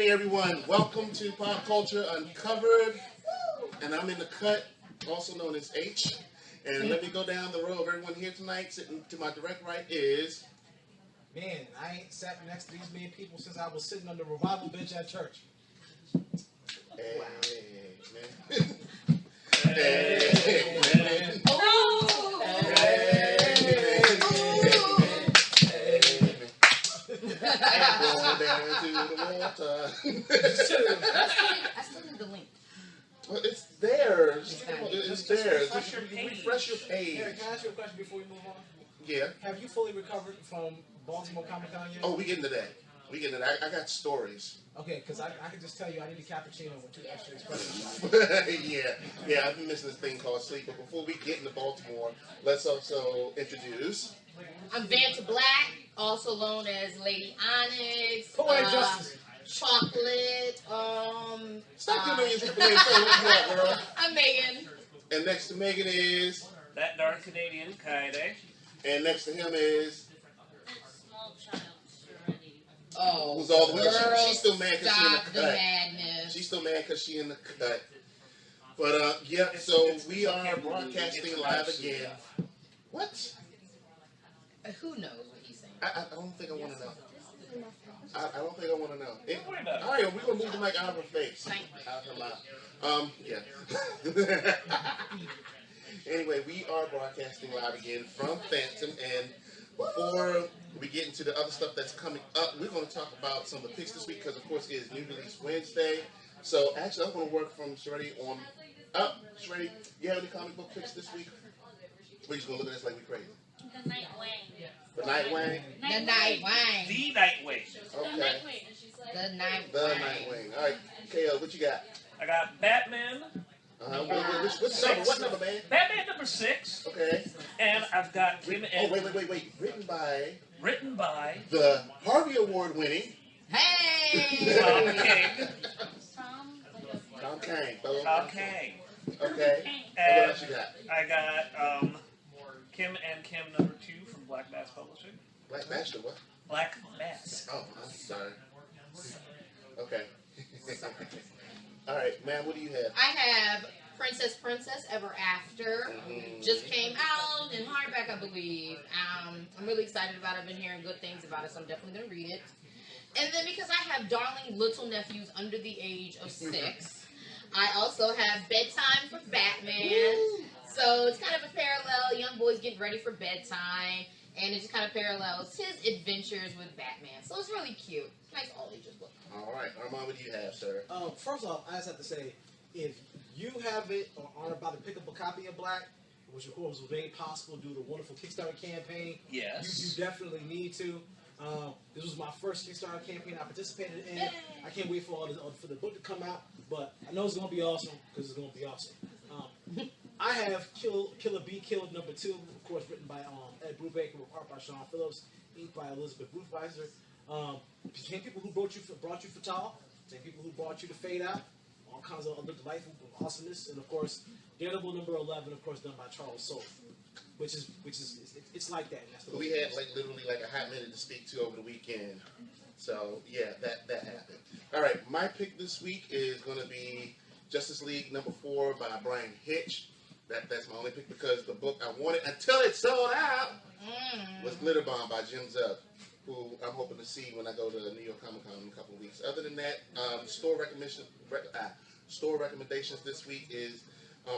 Hey everyone, welcome to Pop Culture Uncovered, and I'm in the cut, also known as H. And let me go down the row of everyone here tonight. Sitting to my direct right is... Man, I ain't sat next to these many people since I was sitting on the revival bench at church. Hey, Wow. man. Hey, man. Oh! Going down to the water. I still need the link. Well, it's there. It's there. Refresh your page. Eric, can I ask you a question before we move on? Yeah. Have you fully recovered from Baltimore Comic Con yet? Oh, we getting to that. I got stories. Okay, because I can just tell you I need a cappuccino with 2 extra espresso. yeah. I've been missing this thing called sleep. But before we get into Baltimore, let's also introduce. I'm Vanta Black, also known as Lady Onyx. Poetic Justice. Chocolate. Stop giving me your triple name. What you got, girl? I'm Meagan. And next to Meagan is. That dark Canadian, Kayode. And next to him is. Small child, Serenity. Oh, Who's all the way? girl, She's still mad because she's in the stop the cut. madness. She's still mad because she's in the cut. But yeah, so we are broadcasting live again. What? Who knows what he's saying? I don't think I want to know. I don't think I want to know. Don't worry about it. All right, we're gonna move the mic out of her face. Thank you. Out of her mouth. Yeah. Anyway, we are broadcasting live again from Fantom, and before we get into the other stuff that's coming up, we're going to talk about some of the picks this week because, of course, it is New Release Wednesday. So, actually, I'm going to work from Serenity on up. Serenity, you have any comic book picks this week? We're just going to look at us like we're crazy. The Night Wing. The Nightwing? The Nightwing. The Nightwing. Okay. The The Nightwing. Nightwing. All right, Kayode, what you got? I got Batman. What number, man? Batman number 6. Okay. And I've got Kim Oh, and... wait. Written by... Written by... The Harvey Award winning... Hey! Tom King. Tom Kang. Tom King. Okay. And what And else you got? I got Kim and Kim number 2 from Black Mass Publishing. Black Master, what? Black Mass. Oh, I'm sorry. Okay. All right, ma'am, what do you have? I have Princess Ever After. Just came out in hardback, I believe. I'm really excited about it. I've been hearing good things about it, so I'm definitely going to read it. And then because I have darling little nephews under the age of 6, I also have Bedtime for Batman. So it's kind of a parallel. Young boys getting ready for bedtime. And it just kind of parallels his adventures with Batman. So it's really cute. Nice all ages book. All right, Armand, what do you have, sir? First off, I just have to say, if you have it or are about to pick up a copy of Black, which of course was made possible due to the wonderful Kickstarter campaign, Yes. you definitely need to. This was my first Kickstarter campaign I participated in. I can't wait for for the book to come out, but I know it's going to be awesome because it's going to be awesome. I have Killer Be Killed number 2, of course, written by Ed Brubaker, with art by Sean Phillips, inked by Elizabeth Ruthweiser. Same people who brought you Fatal, same people who brought you to Fade Out, all kinds of other delightful awesomeness, and of course, Daredevil number 11, of course, done by Charles Soule, which is it's like that. That's the We had literally a hot minute to speak to over the weekend. So yeah, that happened. All right, my pick this week is going to be Justice League number 4 by Brian Hitch. That's my only pick because the book I wanted until it sold out was Glitter Bomb by Jim Zub, who I'm hoping to see when I go to New York Comic Con in a couple of weeks. Other than that, store recommendations this week is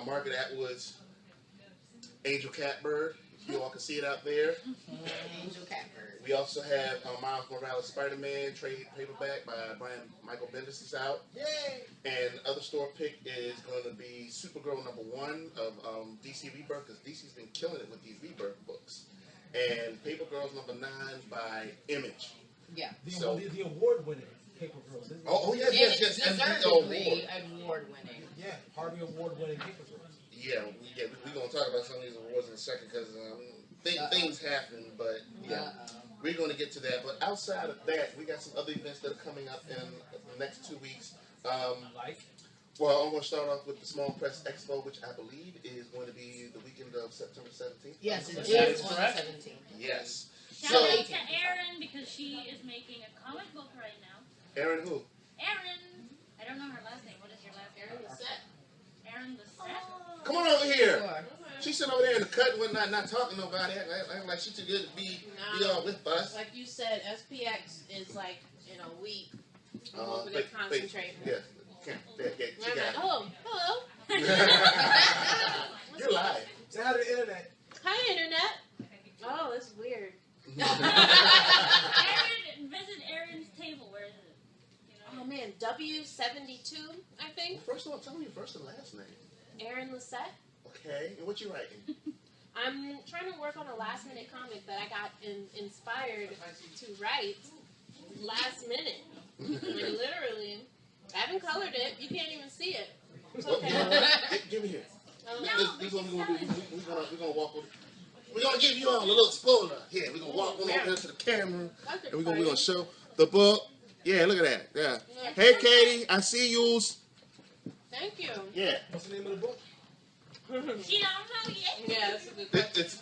Margaret Atwood's Angel Catbird. You all can see it out there. Angel Catbird. We also have Miles Morales Spider-Man trade paperback by Michael Bendis is out. Yay! And other store pick is going to be Supergirl number 1 of DC Rebirth because DC's been killing it with these Rebirth books. And Paper Girls number 9 by Image. Yeah. The award-winning Paper Girls. Yes. And Deservedly award-winning. Yeah, Harvey Award-winning Paper Girls. Yeah, we're going to talk about some of these awards in a second because things happen, but yeah, we're going to get to that. But outside of that, we got some other events that are coming up in the next 2 weeks. Well, I'm going to start off with the Small Press Expo, which I believe is going to be the weekend of September 17th. Yes, it That is is on the correct. 17th. Yes. Shout So, out to Erin because she is making a comic book right now. Erin who? Erin. I don't know her last name. What is your last name? Erin Lisette. Erin Lisette. Come on over here. Sure. She's sitting over there in the cut and whatnot, not talking to nobody. Acting like she's too good to be all with us. Like you said, SPX is like in a week. I'm over there concentrating. Yeah. She got it. Oh, hello. You're live. Say hi to the internet. Hi, internet. Oh, it's weird. Erin, visit Erin's table. Where is it? Oh man, W72, I think. Well, first of all, tell me your first and last name. Erin Lisette. Okay, and what you writing? I'm trying to work on a last-minute comic that I got inspired to write last minute. Like, literally. I haven't colored it. You can't even see it. It's okay. Give me here. No, This is what we're gonna do. We're gonna walk over. We're gonna give you all a little spoiler. Here, we're gonna walk over there to the camera, and we're gonna show the book. Yeah, look at that. Yeah. Hey, Katie, I see yous. Thank you. Yeah. What's the name of the book? She don't know yet. Yeah, that's a good question. It's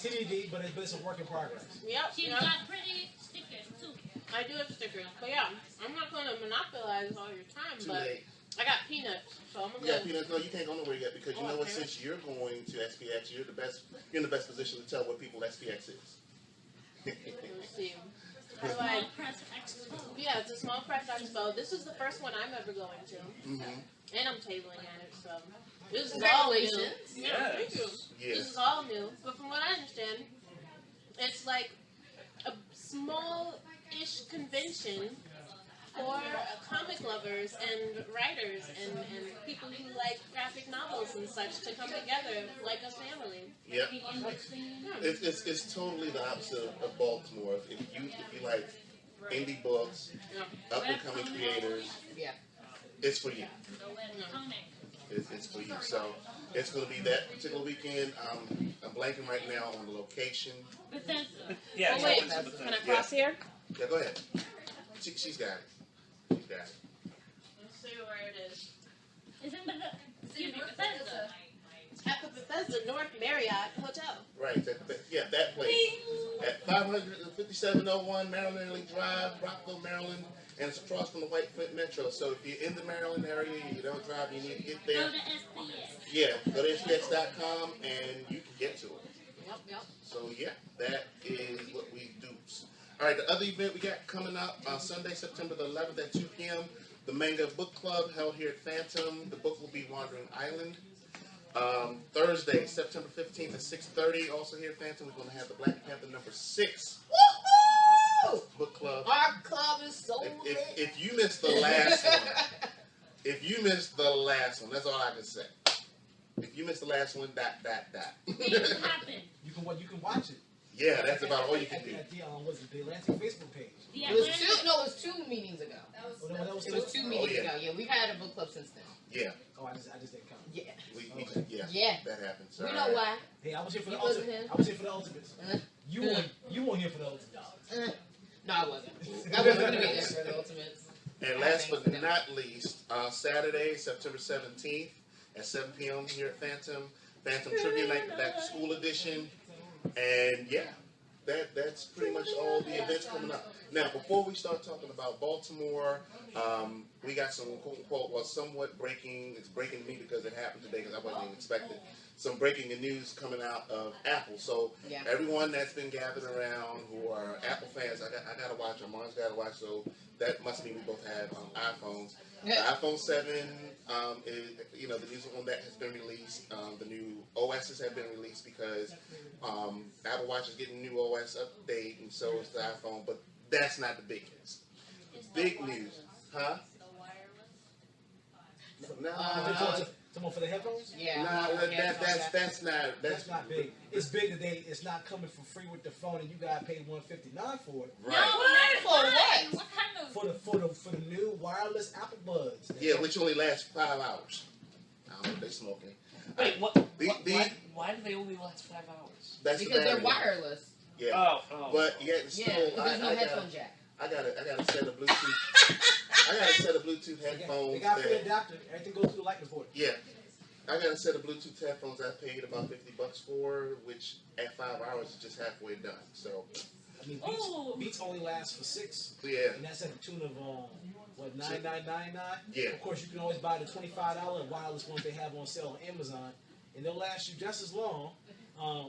TDD, but it's a work in progress. Yep. She's Yep. got pretty stickers too. I do have stickers, but yeah, I'm not going to monopolize all your time, too but late. I got peanuts, so I'm Yeah, gonna. Peanuts. No, you can't go nowhere yet because you know what? Okay. Since you're going to SPX, you're in the best position to tell what people SPX is. Let's see. How do I? Small press expo. Yeah, it's a small press expo. This is the first one I'm ever going to, Mm-hmm. and I'm tabling at it, so this is all new. Congratulations. Yeah, thank you. Yes. This is all new, but from what I understand, it's like a small-ish convention for comic lovers and writers and people who like graphic novels and such to come together like a family. Yeah. Yeah. It's totally the opposite of Baltimore. If you like indie books, Yeah. up and coming creators, Yeah. it's for you. The webcomic. It's for you. So it's going to be that particular weekend. I'm blanking right now on the location. Bethesda. Yeah. Oh wait, it's- can I cross here? Yeah, go ahead. She's got it. She's got it. Let's see where it is. Isn't Bethesda? Excuse me, Bethesda. At the Bethesda North Marriott Hotel. Right. That place. At 55701 Maryland Link Drive, Rockville, Maryland. And it's across from the White Flint Metro. So if you're in the Maryland area and you don't drive, you need to get Go there. to SPS. Yeah, go to SPX.com and you can get to it. Yep. So yeah, that is what we do. All right, the other event we got coming up on Sunday, September the 11th at 2 p.m. The Manga Book Club held here at Fantom. The book will be Wandering Island. Thursday, September 15th at 6:30, also here at Fantom, we're going to have the Black Panther #6 book club. Our club is so If, lit. if you missed the last one, that's all I can say. If you missed the last one, Things happen. You can watch it. Yeah, that's about all you can do. At the was it the Atlantic Facebook page? The It was Atlantic. it was 2 meetings ago. That was It was 2 meetings yeah. ago. Yeah, we've had a book club since then. Yeah, Oh, I just didn't come. Yeah. yeah, Yeah. that happens. We All know right. why. Hey, I was here for the You wasn't ultimate. here? I was here for the ultimates. Uh, You weren't here for the ultimates. No, I wasn't. I wasn't going to be there for the Ultimates. And last but not least, Saturday, September 17th at 7 p.m. here at Fantom. Fantom Trivia Night, the Back to School Edition. And yeah, that's pretty much all the events coming up. Now, before we start talking about Baltimore, we got some quote-unquote, well, somewhat breaking, it's breaking to me because it happened today because I wasn't even expecting, some breaking news coming out of Apple. So Yeah. everyone that's been gathered around who are Apple fans, I got to watch, Armand's got to watch, so that must mean we both have iPhones. The iPhone 7, is, the news on that has been released. The new OSs have been released because Apple Watch is getting a new OS update, and so is the iPhone. But that's not the big news. Big news, huh? No, Someone for the headphones? Yeah. that's not. That's not big. It's big that it's not coming for free with the phone, and you gotta pay $159 for it. Right. For what? What kind of? For the new wireless Apple Buds. Yeah, which only lasts 5 hours. I don't know if they smoking. Wait, what? Why do they only last 5 hours? That's Because the they're battery. wireless. Yeah. Oh. But yet still, Yeah, because there's no I headphone jack. I got a set of Bluetooth. I got a set of Bluetooth They headphones. got a free that- adapter. Everything goes through the lightning port. Yeah. I got a set of Bluetooth headphones I paid about $50 for, which at 5 hours is just halfway done. So I mean, Ooh. beats only last for 6, Yeah. and that's at the tune of what, $9.99. Yeah. Of course, you can always buy the $25 wireless ones they have on sale on Amazon, and they'll last you just as long.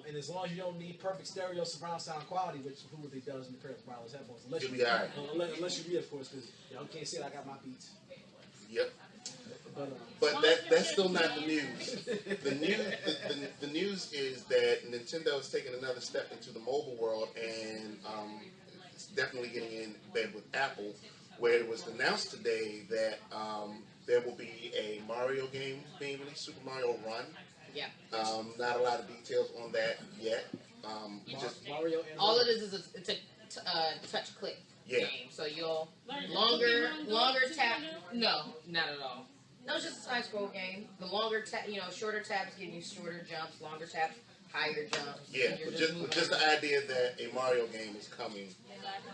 And as long as you don't need perfect stereo surround sound quality, which who really does in the pair of wireless headphones, unless You'll you be all right. unless you read, of course, because y'all can't say I got my beats. Yep. But But that's still not the news. The news is that Nintendo is taking another step into the mobile world, and it's definitely getting in bed with Apple, where it was announced today that there will be a Mario game being released, Super Mario Run. Yeah. Not a lot of details on that yet. Just Mario and All it is it's a touch click Yeah. game. So you'll Like longer Pokemon tap. Go? No, not at all. No, it's just a side scroll game. The longer tap, shorter taps give you shorter jumps. Longer taps, higher jumps. yeah, And you're just moving just around. the idea that a Mario game is coming.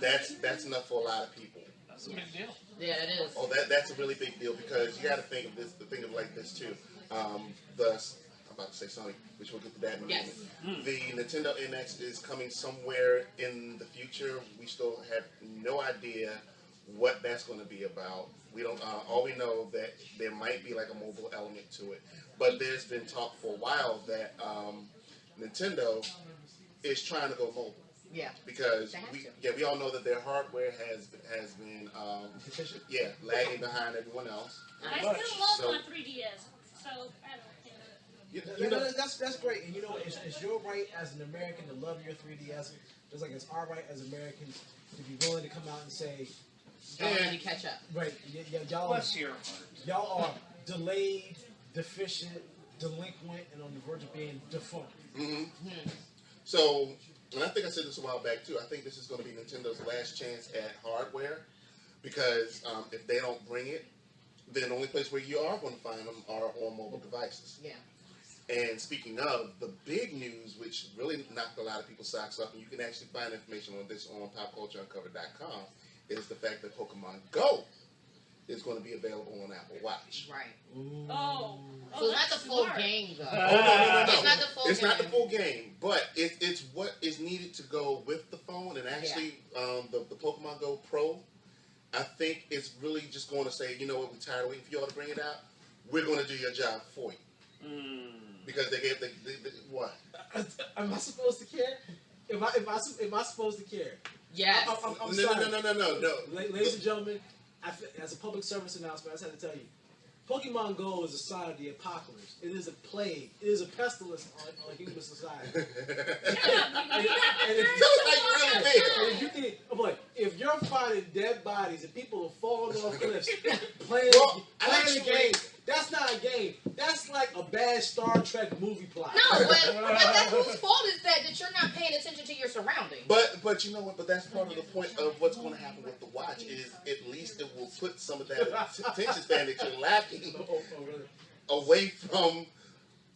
That's enough for a lot of people. That's a big deal. Yeah, it is. Oh, that's a really big deal because you got to think of it like this too. I'm about to say Sony, which we'll get to that in a Yes. minute. The Nintendo NX is coming somewhere in the future. We still have no idea what that's going to be about. We don't. All we know that there might be like a mobile element to it, but there's been talk for a while that Nintendo is trying to go mobile. Yeah. Because They have we all know that their hardware has been lagging behind everyone else. I Much. still love So- my 3DS, so I don't care. You know, that's great, and it's your right as an American to love your 3DS, just like it's our right as Americans to be willing to come out and say, Y'all need to catch up. right, y'all Bless your heart. y'all are delayed, deficient, delinquent, and on the verge of being defunct. So, and I think I said this a while back too. I think this is going to be Nintendo's last chance at hardware because if they don't bring it, then the only place where you are going to find them are on mobile devices. Yeah. And speaking of the big news, which really knocked a lot of people's socks up, and you can actually find information on this on Popcultureuncovered.com, is the fact that Pokemon Go is going to be available on Apple Watch. Right. Oh, So it's not that's the full smart. game, though. Oh, no. It's not the full It's game. not the full game, but it's what is needed to go with the phone. And actually, the Pokemon Go Pro, I think it's really just going to say, you know what, we're tired of waiting for y'all to bring it out. We're going to do your job for you. Because they gave the what? Am I supposed to care? Am I supposed to care? Yes. I'm No. sorry. Ladies and gentlemen, as a public service announcement, I just had to tell you, Pokemon Go is a sign of the apocalypse. It is a plague. It is a pestilence on human society. And Tell us how you really feel. if you're finding dead bodies and people are falling off cliffs playing actually- a game, that's not a game. That's like a bad Star Trek movie plot. No, but that's whose fault is that you're not paying attention to your surroundings. But you know what? But that's part of the point of what's going to happen with the watch is at least it will put some of that attention span that you're lacking Oh, really? away from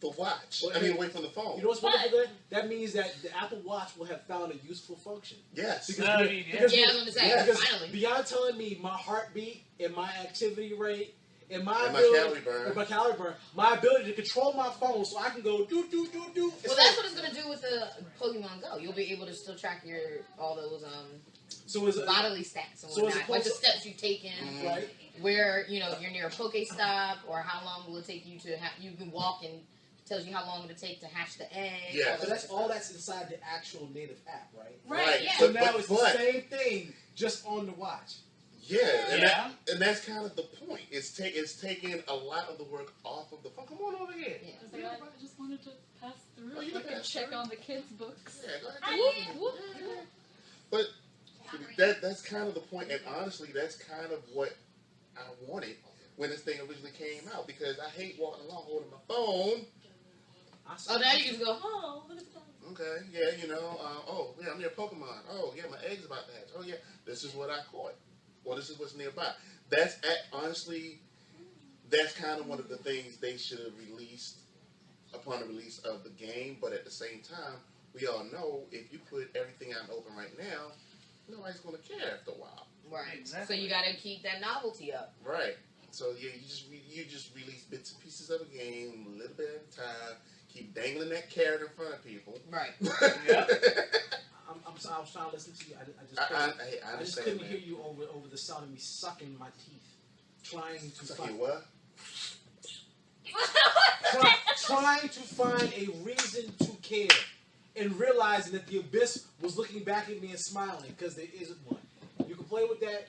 the watch. Well, I mean, away from the phone. You know what's wonderful there? That means that the Apple Watch will have found a useful function. Yes. Because Yeah, I was going to say, because finally. beyond telling me my heartbeat and my activity rate and my And my ability, calorie burn. and my calorie burn, my ability to control my phone so I can go do. Well, that's what it's going to do with the Pokemon Go. You'll be able to still track all those so is it, bodily stats and So as whatnot, like the opposed steps you've taken, right? where you're near a Pokestop, or how long will it take you to you can walk and tells you how long it'll take to hatch the egg. Yeah. So that's all that's inside the actual native app, right? Right, yeah. So But- now it's the but- same thing, just on the watch. Yeah, Yeah. and that's kind of the point. It's taking a lot of the work off of the phone. Come on over here. Yeah. I was like, I just wanted to pass through. Oh, you I can could pass check through. on the kids' books. Yeah, go ahead. But that's kind of the point, and honestly, that's kind of what I wanted when this thing originally came out, because I hate walking along holding my phone. Oh, now you can just go, oh, look at the phone. Okay, yeah, I'm near Pokemon. Oh, yeah, my egg's about to hatch. Oh, yeah, this is what I caught. Well, this is what's nearby. Honestly, that's kind of one of the things they should have released upon the release of the game, but at the same time, we all know if you put everything out in open right now, nobody's going to care after a while. Right. Exactly. So you got to keep that novelty up. Right. So yeah, you just release bits and pieces of a game, a little bit at a time. Keep dangling that carrot in front of people. Right. Yeah. I was trying to listen to you. I just I couldn't, I just understand, couldn't man. hear you over the sound of me sucking my teeth, trying to Sucking find what? trying to find a reason to care, and realizing that the abyss was looking back at me and smiling because there isn't one. You can play with that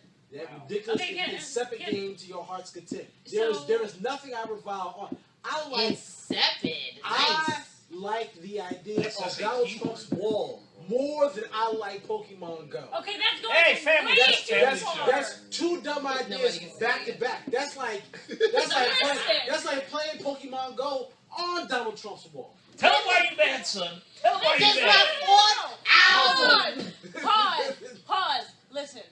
ridiculous Okay, insipid game to your heart's content. So- There is nothing I revile on. I like Insipid. I Nice. like the idea That's of just a Donald keyword. Trump's wall more than I like Pokemon Go. Okay, that's going Hey, way family, too that's far. That's two dumb ideas can say back to it. back. That's like playing Pokemon Go on Donald Trump's wall. Tell him why you mad, son. Tell him why This you is mad. my fourth album. Pause. Listen.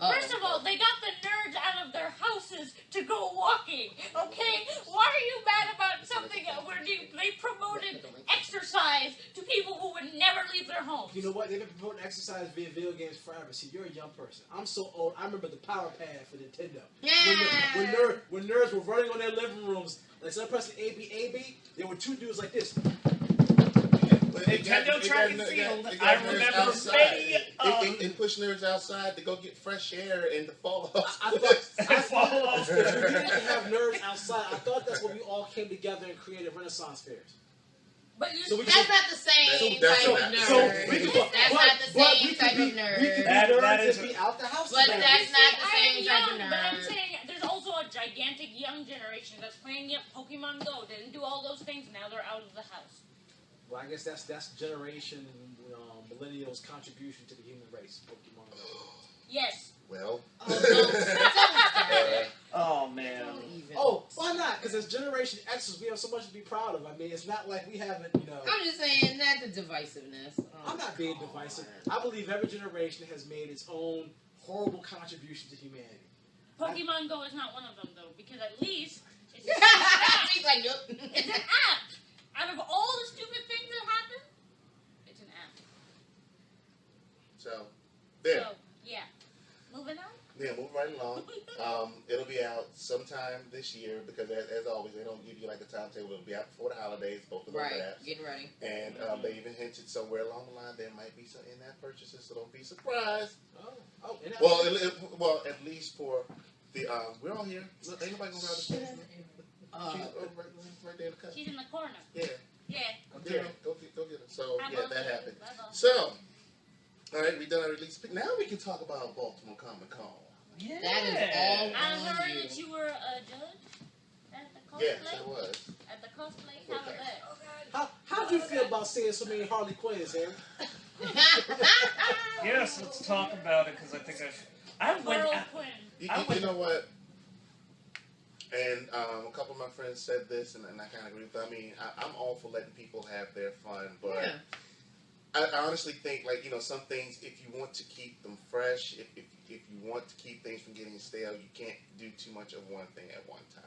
First of all, they got the nerds out of their houses to go walking, okay? Why are you mad about something where they promoted exercise to people who would never leave their homes? You know what? They've been promoting exercise via video games forever. See, you're a young person. I'm so old. I remember the Power Pad for Nintendo. When nerds were running on their living rooms, like instead of pressing A-B, there were two dudes like this. Nintendo track and field. I remember many. It pushed nerds outside to go get fresh air and to fall off. I thought if you didn't have nerds outside, I thought that's when we all came together and created Renaissance fairs. But you So we That's not the same type of nerd. That's not the same type of We could nerd. be That nerds is and be out the house. But together. that's not the I am same type young, of but I'm nerd. saying there's also a gigantic young generation that's playing Pokemon Go. Didn't do all those things. Now they're out of the house. Well, I guess that's generation millennials' contribution to the human race. Pokemon Go. Yes. Well, Oh man. Oh, why not? Because as Generation X's, we have so much to be proud of. I mean, it's not like we haven't, I'm just saying that the divisiveness. I'm not being divisive. I believe every generation has made its own horrible contribution to humanity. Pokemon Go is not one of them though, because at least it's She's like, nope. it's an app. Out of all the stupid things that happen, it's an app. so there. So yeah. Moving on. Yeah, move right along. It'll be out sometime this year because, as always, they don't give you like a timetable. It'll be out before the holidays, both of those Right, apps. getting ready. And they even hinted somewhere along the line there might be some in-app purchases, so don't be surprised. Well, at least for the we're all here. Look, ain't nobody gonna grab the space. She's right there in the cut. She's in the corner. Yeah, Yeah. go get her. Go get her. So Hi, yeah, Mom. that happened. Bye, Mom. So, all right, we done our release pick. Now we can talk about Baltimore Comic Con. Yeah. That is all I on heard you. that you were a judge at the cosplay. Yes, it was. At the cosplay. How was that? How do you feel about seeing so many Harley Quinns, Harry? Yes, let's talk about it because I think I went. Whirlwind. You know what? And a couple of my friends said this, and I kind of agree with them. I mean, I'm all for letting people have their fun, but Yeah. I honestly think, like, some things, if you want to keep them fresh, if you want to keep things from getting stale, you can't do too much of one thing at one time.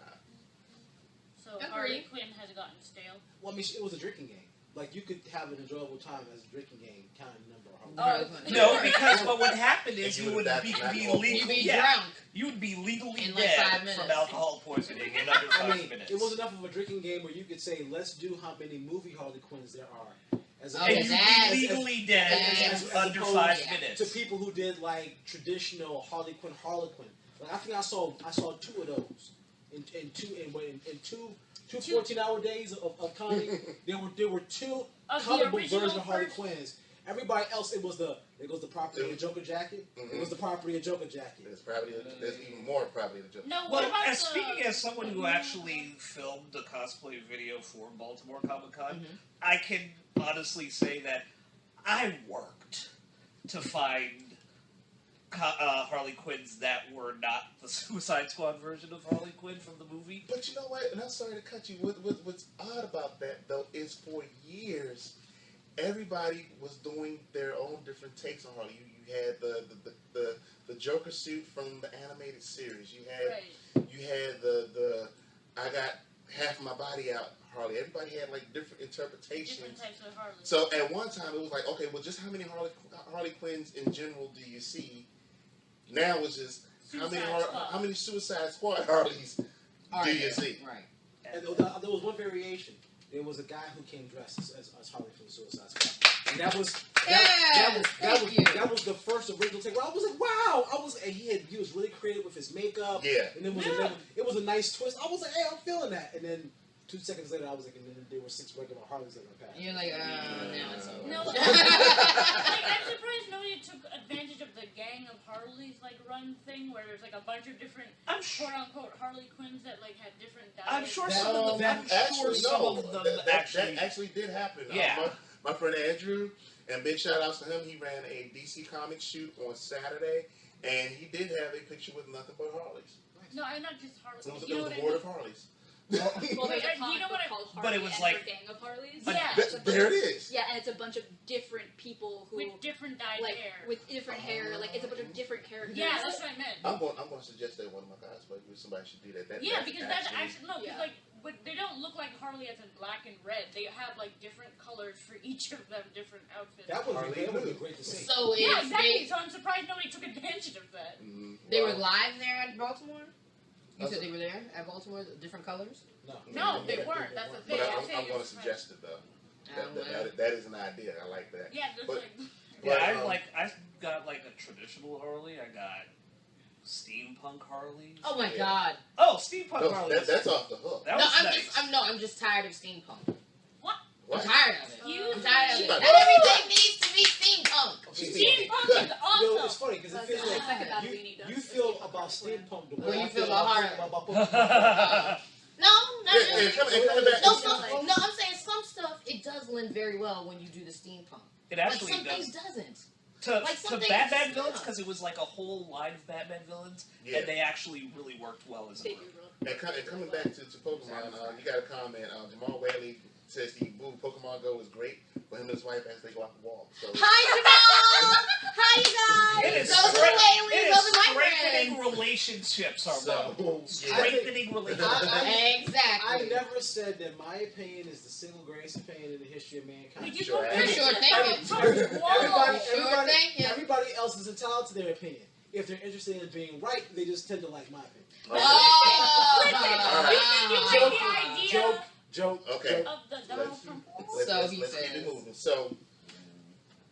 So Agreed. Harley Quinn has gotten stale. Well, I mean, it was a drinking game. Like, you could have an enjoyable time as a drinking game, counting the number of Harley Quinns. No, because what would happen is And you would that's be not legally alcohol. You be yeah, drunk. you would be legally In like dead 5 minutes. from alcohol poisoning in under 5 I mean, minutes. it was enough of a drinking game where you could say, let's do how many movie Harley Quinns there are. As Oh, and opposed you'd that's- be legally dead that's- in under opposed 5 yeah. minutes. to people who did like traditional Harley Quinn. Like, I think I saw 2 of those in two 14-hour days of comedy. there were 2 Of the comic book original versions of Harley first- Quinns. Everybody else, it was the property of Joker Jacket. It was the property of Joker Jacket. There's even more probably the joke. No, what Well, about as the... speaking as someone who actually filmed a cosplay video for Baltimore Comic Con, I can honestly say that I worked to find Harley Quinns that were not the Suicide Squad version of Harley Quinn from the movie. But you know what? And I'm sorry to cut you. What's odd about that, though, is for years, everybody was doing their own different takes on Harley. You had the Joker suit from the animated series. You had the I got half of my body out Harley. Everybody had like different interpretations. Different types of Harley. So at one time it was like, okay, well, just how many Harley Quinns in general do you see? Now it's just how many Suicide Squad Harleys do you see? Right. And there was one variation. there was a guy who came dressed as Harley from the Suicide Squad. And that was the first original take. I was like, wow! He was really creative with his makeup. Yeah. And it was a nice twist. I was like, hey, I'm feeling that. And then 2 seconds later, I was like, and then there were 6 regular Harleys in the past. You're like, now it's over. No, like, I'm surprised nobody took advantage of the Gang of Harleys run thing, where there's a bunch of different quote unquote Harley Quinns that had different diets. I'm sure some of them That actually did happen. Yeah. My friend Andrew, and big shout outs to him. He ran a DC Comics shoot on Saturday, and he did have a picture with nothing but Harleys. No, I'm not just Harleys. It was a horde of Harleys. Well, there's a You know comic what book called Harley but it was and like- her Gang of Harleys. Yeah. It's a bunch There of- it is. Yeah, and it's a bunch of different people who with different dyed hair. with different hair. It's a bunch of different characters. Yeah, that's what I meant. I'm going to suggest that one of my guys, but somebody should do that. Because that's actually no, because Yeah. but they don't look like Harley as in black and red. They have different colors for each of them, different outfits. That would Harley be Quinn. great to see. So yeah, it's exactly. So I'm surprised nobody took advantage of that. they were live there at Baltimore? You said they were there at Baltimore, different colors? No, they weren't. That's the thing. But I'm going to suggest it though. That is an idea. I like that. Yeah, there's But- Yeah, I got a traditional Harley. I got steampunk Harleys. Oh my Yeah. God. Oh, steampunk No, Harleys. that's off the hook. That No, was nice. I'm just tired of steampunk. I'm What? tired of it. You- I'm tired of it. She Not about- everything needs to be steampunk. Steampunk is It's awesome. funny because it That's feels the like second battle we need to you feel about steampunk the Or way you I feel feel about about Harley. Pokemon. No, not Yeah, really. and coming back. No, I'm saying some stuff, it does blend very well when you do the steampunk. It But actually some does. things doesn't. To Like to something- Batman villains, yeah. because it was a whole line of Batman villains, Yeah. and they actually really worked well as a They group. do really. And coming back to Pokemon, you got a comment. Jamal Whaley says Pokemon Go is great for him and his wife as they go out the wall. So Hi, Jamal! Hi, you It guys! is, Those are strength- Whaley's, it those is are my strengthening friends. relationships, So, Armand. yeah. Strengthening relationships. I Exactly. never said that my opinion is the single greatest opinion in the history of mankind. Did you Sure, go I'm sure, thank you. Thank you. Everybody else is entitled to their opinion. If they're interested in being right, they just tend to like my opinion. Oh! You like the idea Joke. Okay. of the Donald Trump? Let's he keep says. it moving. So,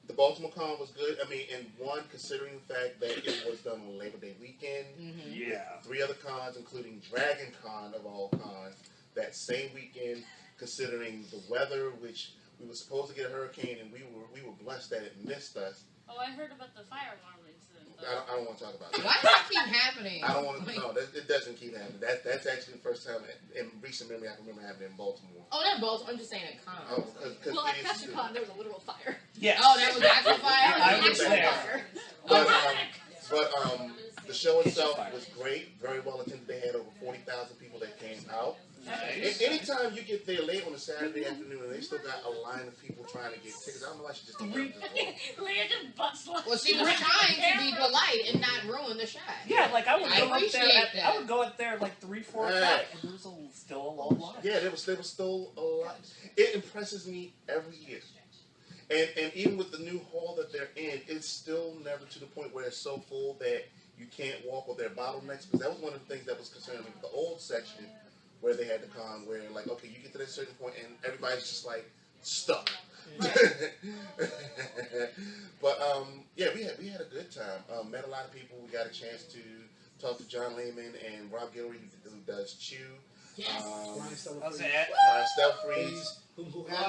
the Baltimore Con was good. I mean, and one, considering the fact that it was done on Labor Day weekend, Yeah. 3 other cons, including Dragon Con of all cons, that same weekend, considering the weather, which we were supposed to get a hurricane, and we were blessed that it missed us. Oh, I heard about the fire alarm incident. I don't want to talk about that. Why does that keep happening? I don't want to. No, it doesn't keep happening. That's actually the first time in recent memory I can remember happening in Baltimore. Oh, not both. I'm just saying at con. Oh, because Well, at CaptureCon, there was a literal fire. Yes. Oh, that was actual fire? I was Actual there. fire. But the show itself was great, very well attended. They had over 40,000 people that came out. Nice. Anytime you get there late on a Saturday afternoon and they still got a line of people trying to get tickets, I don't know why she just didn't get this one. Leah just butts Well, she was trying to be polite and not ruin the shot. Yeah, I would I go up there. appreciate that. I would go up there 3, 4 o'clock, and there was still a long line. Yeah, there was still a lot. It impresses me every year. And even with the new hall that they're in, it's still never to the point where it's so full that you can't walk or there are bottlenecks. Because that was one of the things that was concerning me with the old section where they had the con where, okay, you get to that certain point and everybody's just, stuck. But, yeah, we had a good time. Met a lot of people. We got a chance to talk to John Lehman and Rob Guillory, who does Chew. Yes. Brian Stella How's Freeze, that? Steph Freeze.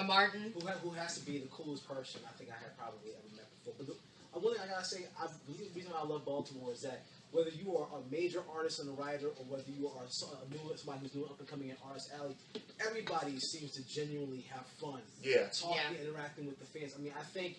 Martin. who has to be the coolest person I think I have probably ever met before. But one thing I gotta say, the reason I love Baltimore is that whether you are a major artist and a writer, or whether you are somebody who's new up and coming in Artist Alley, everybody seems to genuinely have fun. Yeah. Talking, interacting with the fans. I mean, I think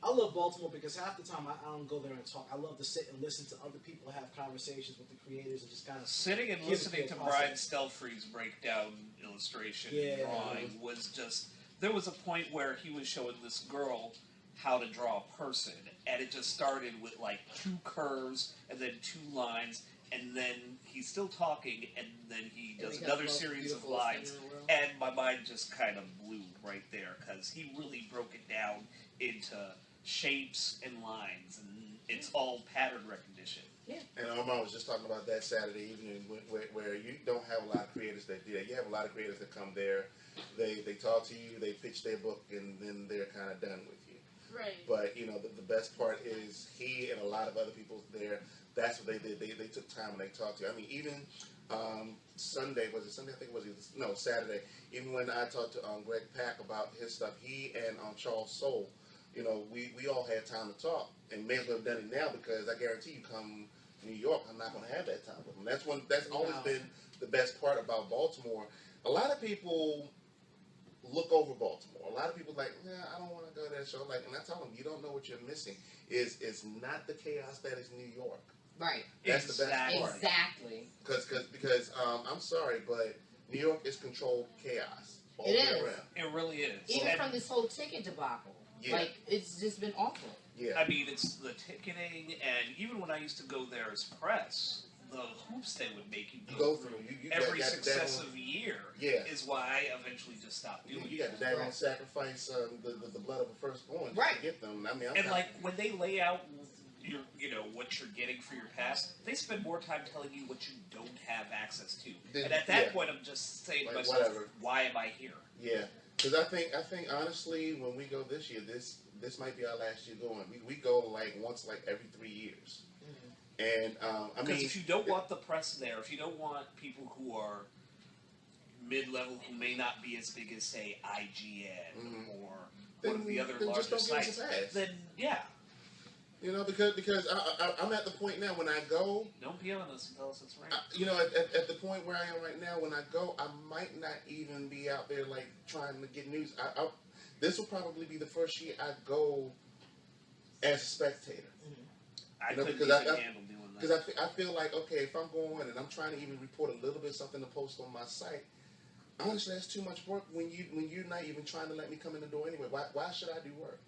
I love Baltimore because half the time I don't go there and talk. I love to sit and listen to other people have conversations with the creators and just kind of Sitting and Give listening it to a Brian process. Stelfree's breakdown illustration Yeah. and drawing was just... There was a point where he was showing this girl how to draw a person, and it just started with 2 curves and then 2 lines, and then he's still talking, and then he does another series of lines, and my mind just kind of blew right there, because he really broke it down into shapes and lines, and it's all pattern recognition. Yeah. And Armand was just talking about that Saturday evening where you don't have a lot of creators that do that. You have a lot of creators that come there, they talk to you, they pitch their book, and then they're kind of done with you. Right. But, you know, the best part is he and a lot of other people there, that's what they did. They took time and they talked to you. I mean, even Sunday, was it Sunday? I think it was Saturday. Even when I talked to Greg Pack about his stuff, he and Charles Soule, you know, we all had time to talk, and may as well have done it now because I guarantee you come New York, I'm not going to have that time with them. That's always been the best part about Baltimore. A lot of people look over Baltimore. A lot of people like, I don't want to go to that show. Like, and I tell them, you don't know what you're missing. It's not the chaos that is New York. Right. That's the best part. Exactly. Because I'm sorry, but New York is controlled chaos. All It the way is. around. It really is. Even And- from this whole ticket debacle. Yeah. Like, it's just been awful. Yeah. I mean, it's the ticketing, and even when I used to go there as press, the hoops they would make you go through You every got successive year is why I eventually just stopped doing you got it. the daggone sacrifice the blood of a firstborn to get them. I mean, And like when they lay out what you're getting for your pass, they spend more time telling you what you don't have access to. And at that point, I'm just saying to myself, whatever. why am I here? Yeah, because I think honestly, when we go this year, this might be our last year going. We go like once like every 3 years. And I mean, because if you don't want the press there, if you don't want people who are mid-level who may not be as big as say IGN or one of the other then larger just don't give us sites, a pass. then yeah. You know, because I'm at the point now when I go. Don't be honest and tell us it's right. At the point where I am right now, when I go, I might not even be out there like trying to get news. This will probably be the first year I go as a spectator. I You know, couldn't because even handle doing that. Because I feel like, okay, if I'm going and I'm trying to even report a little bit something to post on my site, honestly, that's too much work when you're not even trying to let me come in the door anyway. Why should I do work?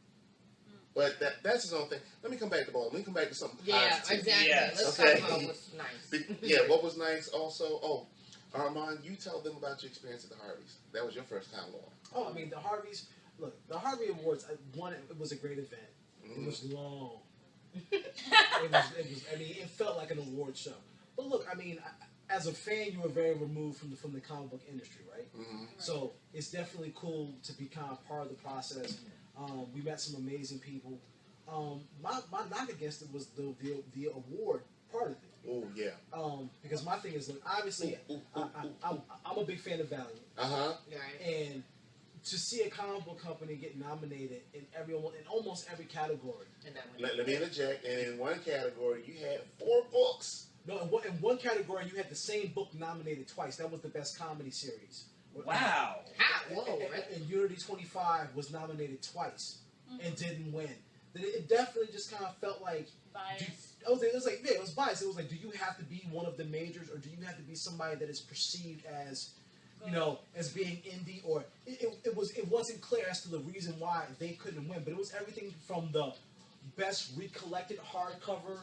But that's his own thing. Let me come back to ball. Let me come back to something positive. Exactly. Yes. Let's Okay. talk about what's nice. Yeah, what was nice also, Armand, you tell them about your experience at the Harveys. That was your first time going. Oh, I mean, the Harveys, look, the Harvey Awards, one, it was a great event. It was long. It felt like an award show. But look, I mean, as a fan, you were very removed from the comic book industry, right? Mm-hmm. So it's definitely cool to be kind of part of the process. We met some amazing people. My knock against it was the award part of it. Oh, yeah. Because my thing is, look, obviously, I'm a big fan of Valiant. Uh-huh. Right. And to see a comic book company get nominated in almost every category. And that Let me interject. And in one category, you had 4 books. No, in one category, you had the same book nominated twice. That was the best comedy series. Wow. Whoa. And Unity 25 was nominated twice and didn't win. Then it definitely just kind of felt like Bias. it was biased. It was like, do you have to be one of the majors, or do you have to be somebody that is perceived as, as being indie? Or it wasn't clear as to the reason why they couldn't win. But it was everything from the best recollected hardcover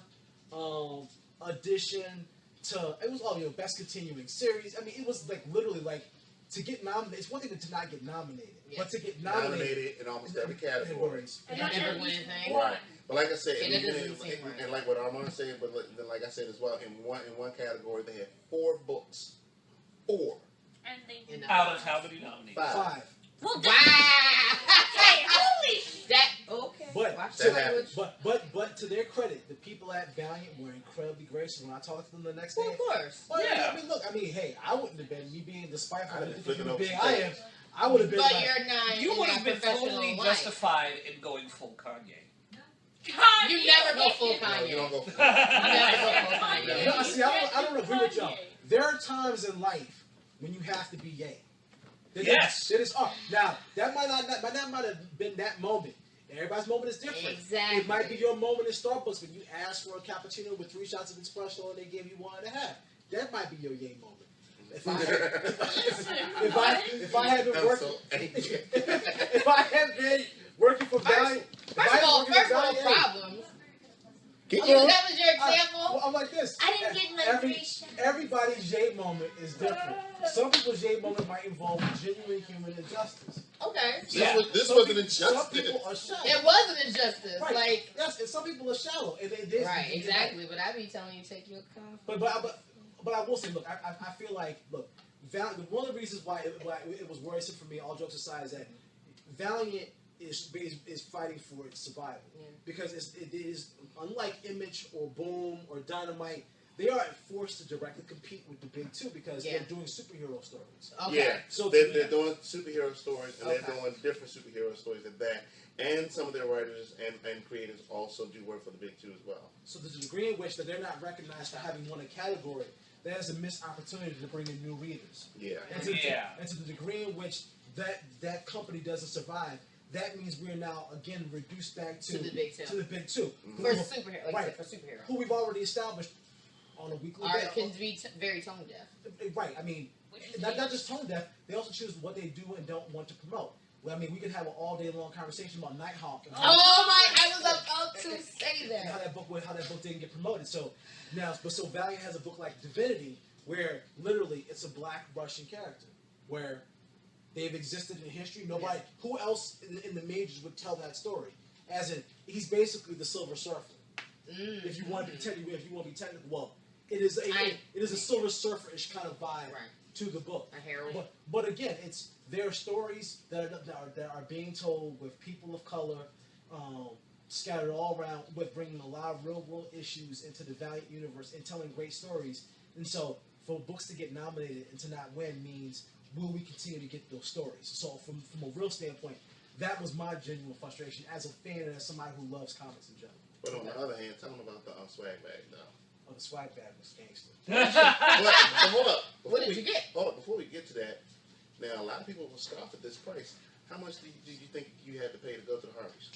edition to it was all best continuing series. I mean, it was like literally like to get nominated. It's one thing to not get nominated, but to get nominated In almost every category. And not never win anything. Right. But like I said, And it doesn't seem right. and like what Armand said, but then like I said as well, in one category they had 4 books. 4. And they did Out of how many nominated? 5. Well, Wow. okay, holy That okay. But Watch that the happens. language. but to their credit, the people at Valiant were incredibly gracious when I talked to them the next Well, day. of course. Well, Yeah. I mean, look, hey, I wouldn't have been me being despiteful I'd of have the flipped human it being over I am. I would have been But like, you're not. You in would that have been professional totally life. justified in going full Kanye. God, You never go full No, Kanye. you don't go. You never go full Kanye. no, see, I don't agree with y'all. There are times in life when you have to be yay. Yes. Now that might not have been that moment. Everybody's moment is different. Exactly. It might be your moment in Starbucks when you asked for a cappuccino with 3 shots of espresso and they gave you 1.5. That might be your yay moment. If I had been I'm working, so angry. if I had been working for Valiant, First of all, problems. Keep You, going. that was your example. I'm like this. I didn't get my free shot. Everybody's yay moment is different. Some people's J moment might involve genuine human injustice. Okay. This Some wasn't people- Some injustice. people are shallow. It was an injustice. Right. Like, Yes, and some people are shallow. And they right, exactly. But I be telling you, take your coffee. But I will say, look, I feel like, look, one of the reasons why it was worrisome for me, all jokes aside, is that Valiant is fighting for its survival. Yeah. Because it is, unlike Image or Boom or Dynamite, they are forced to directly compete with the big two because they're doing superhero stories. Okay. Yeah, So they're doing superhero stories, and Okay. they're doing different superhero stories at that. And some of their writers and creators also do work for the big two as well. So there's a degree in which that they're not recognized for having won a category. That is a missed opportunity to bring in new readers. Yeah. And to the degree in which that company doesn't survive, that means we're now again reduced back to the big two. To the big two. For superhero, like Right. you said, for superhero. Who we've already established on a weekly Art can basis. be very tone deaf. Right. I mean, not just tone deaf. They also choose what they do and don't want to promote. Well, I mean, we could have an all day long conversation about Nighthawk. And Oh my! I was about to say and how that. that book didn't get promoted. So now, so Valiant has a book like Divinity, where literally it's a black Russian character, where they've existed in history. Nobody, who else in the majors would tell that story? As in, he's basically the Silver Surfer. If you want to be technical, well, it is a Silver Surfer-ish kind of vibe to the book. A herald. But again, it's their stories that are being told with people of color, scattered all around, with bringing a lot of real world issues into the Valiant universe and telling great stories. And so, for books to get nominated and to not win means, will we continue to get those stories? So, from a real standpoint, that was my genuine frustration as a fan and as somebody who loves comics in general. But on the other hand, tell them about the swag bag, though. Oh, the swag bag was gangster. But hold up. What did you get? Hold up. Before we get to that, now a lot of people will scoff at this price. How much do you think you had to pay to go to the Harveys?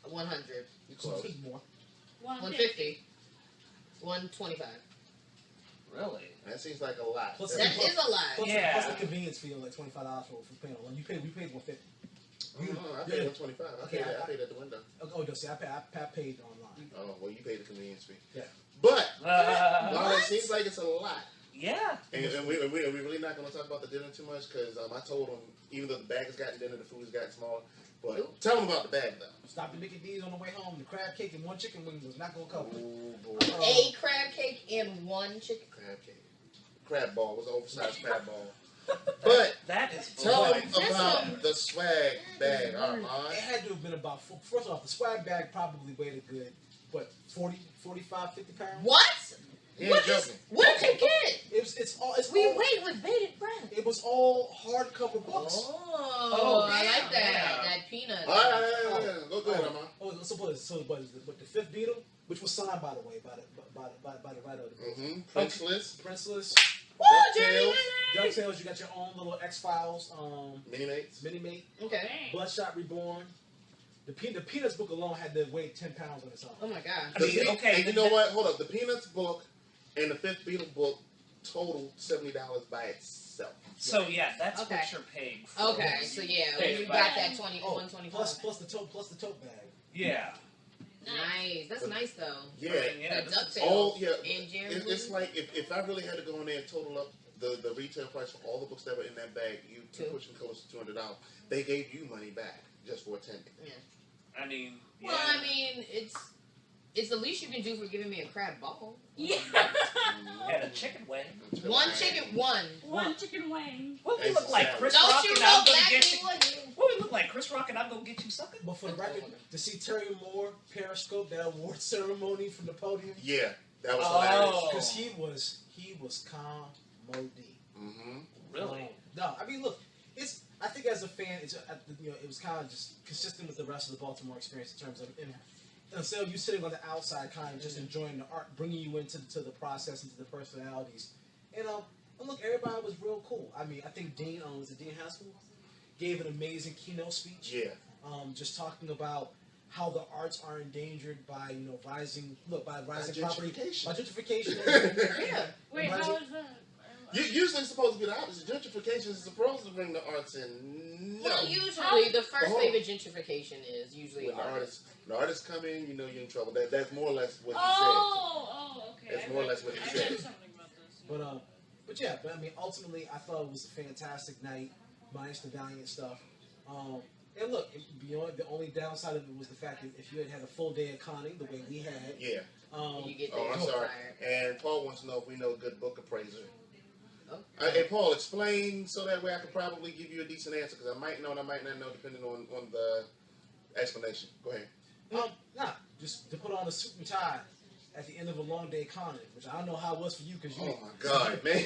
100. You close. More. 150. 125. Really? That seems like a lot. Plus- That is a lot. Plus, Yeah. plus the convenience fee of like $25 for paying one. We paid 150. I paid $125. I paid at the window. Oh, no, see, I paid online. Oh, well, you paid the convenience fee. Yeah. But Uh, it seems like it's a lot. yeah. And we're really not going to talk about the dinner too much because I told them, even though the bag has gotten dinner, the food has gotten smaller. But tell them about the bag, though. Stop at Mickey D's on the way home. The crab cake and one chicken wing was not going to cover it. Oh, boy. A crab cake and one chicken. Crab cake. Crab ball. It was an oversized crab ball. But That is tell them That's about the swag bag, It Armand. had to have been about, first off, the swag bag probably weighed a good, 45, 50 pounds? What? He ain't What joking. did you get? It's all, With bated breath. it was all hardcover books. Oh, I like that. yeah. That peanut. All right. Go ahead, Armand. The Fifth Beatle, which was signed, by the way, by the writer of the book. Mm-hmm. Princeless. Princeless, DuckTales. DuckTales, you got your own little X-Files, Mini-Mates. Mini-Mate, Okay. Bloodshot Reborn. The Peanuts book alone had to weigh 10 pounds on its own. Oh my god. I mean, okay. And you know what? Hold up. The Peanuts book and the Fifth Beatle book totaled $70 by itself. So yeah, that's Okay. what you're paying for. Okay, so yeah, when Pay you it got back. that 125. plus the tote bag. Yeah. Nice. That's nice though. Yeah. Yeah. The this is- DuckTales yeah. and Jerry It's Lee. like if I really had to go in there and total up the retail price for all the books that were in that bag, you pushing close to $200. They gave you money back just for attending. I mean, yeah. Well, I mean, it's the least you can do for giving me a crab ball. Yeah. And a chicken wing. One chicken, one. One chicken wing. What we Nice look like, salad. Chris Don't Rock, you and know I'm gonna black get you. people? What we look like, Chris Rock, and I'm gonna get you sucking. But for the record, to see Terry Moore Periscope that award ceremony from the podium, Yeah, that was Oh. hilarious. because he was comedy. Mm-hmm. Really? No, I mean, look, I think as a fan, it was kind of just consistent with the rest of the Baltimore experience in terms of instead of you sitting on the outside, kind of just enjoying the art, bringing you into the process, into the personalities, and look, everybody was real cool. I mean, I think Dean Haskell gave an amazing keynote speech. Yeah. Just talking about how the arts are endangered by rising property, gentrification. by gentrification. Yeah. Wait, Rising- how is that? Usually it's supposed to be the opposite. Gentrification is supposed to bring the arts in. No. Well, usually the first Hold on. wave of gentrification is usually When artists. the artists come in, you're in trouble. That's more or less what he Oh, okay. That's more or less what he I said. read something about this. But But yeah, but I mean, ultimately, I thought it was a fantastic night, minus the Valiant stuff. And look, beyond the only downside of it was the fact that if you had a full day of conning the way we had, Yeah. You get Oh, I'm there sorry. tired. And Paul wants to know if we know a good book appraiser. Oh. Hey, Paul, explain so that way I can probably give you a decent answer because I might know and I might not know depending on the explanation. Go ahead. Nah, just to put on a suit and tie at the end of a long day conning, which I don't know how it was for you because you. Oh my God, man!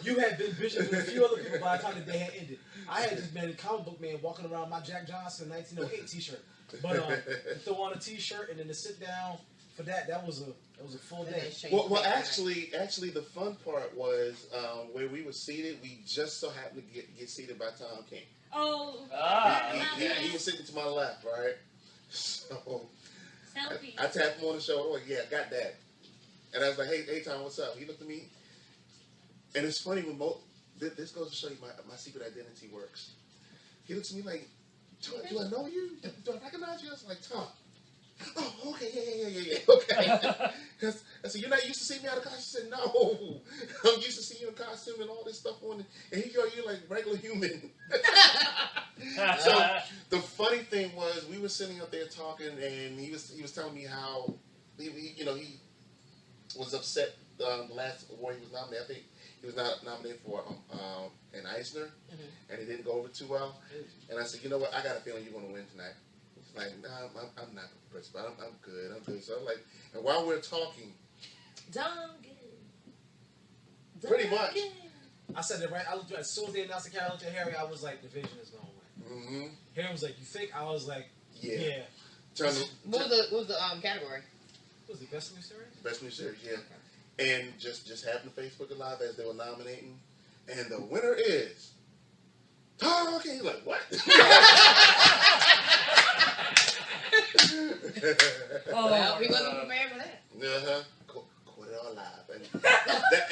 You had been busy with a few other people by the time the day had ended. I had just been a comic book man walking around my Jack Johnson 1908 T-shirt, but to throw on a T-shirt and then to sit down for that was a full day. Well, actually, the fun part was where we were seated. We just so happened to get seated by Tom King. Oh. He was sitting to my left, right? So Selfie. I tapped him on the shoulder. Like, yeah, got that. And I was like, hey, Tom, what's up? He looked at me, and it's funny when this goes to show you my secret identity works. He looks at me like, do I know you? Do I recognize you? I was like, Tom. Oh, okay, yeah, okay. Because I said, you're not used to seeing me out of costume? He said, no. I'm used to seeing you in costume and all this stuff on. And here you're like regular human. So the funny thing was, we were sitting up there talking, and he was telling me how he was upset the last award he was nominated. I think he was not nominated for an Eisner, and it didn't go over too well. And I said, you know what? I got a feeling you're going to win tonight. He's like, nah, I'm not the principal. I'm good. So I'm like, and while we're talking, pretty much. I said it right. I looked as soon as they announced the calendar to Harry, I was like, Division is going to win. Mm-hmm. Harry was like, you think? I was like, yeah. What was the category? What was it, Best New Series? Best New Series, yeah. And just happened to Facebook Live as they were nominating, and the winner is Tom. Okay, he's like, what? Well, we wasn't prepared for that. Caught it all live,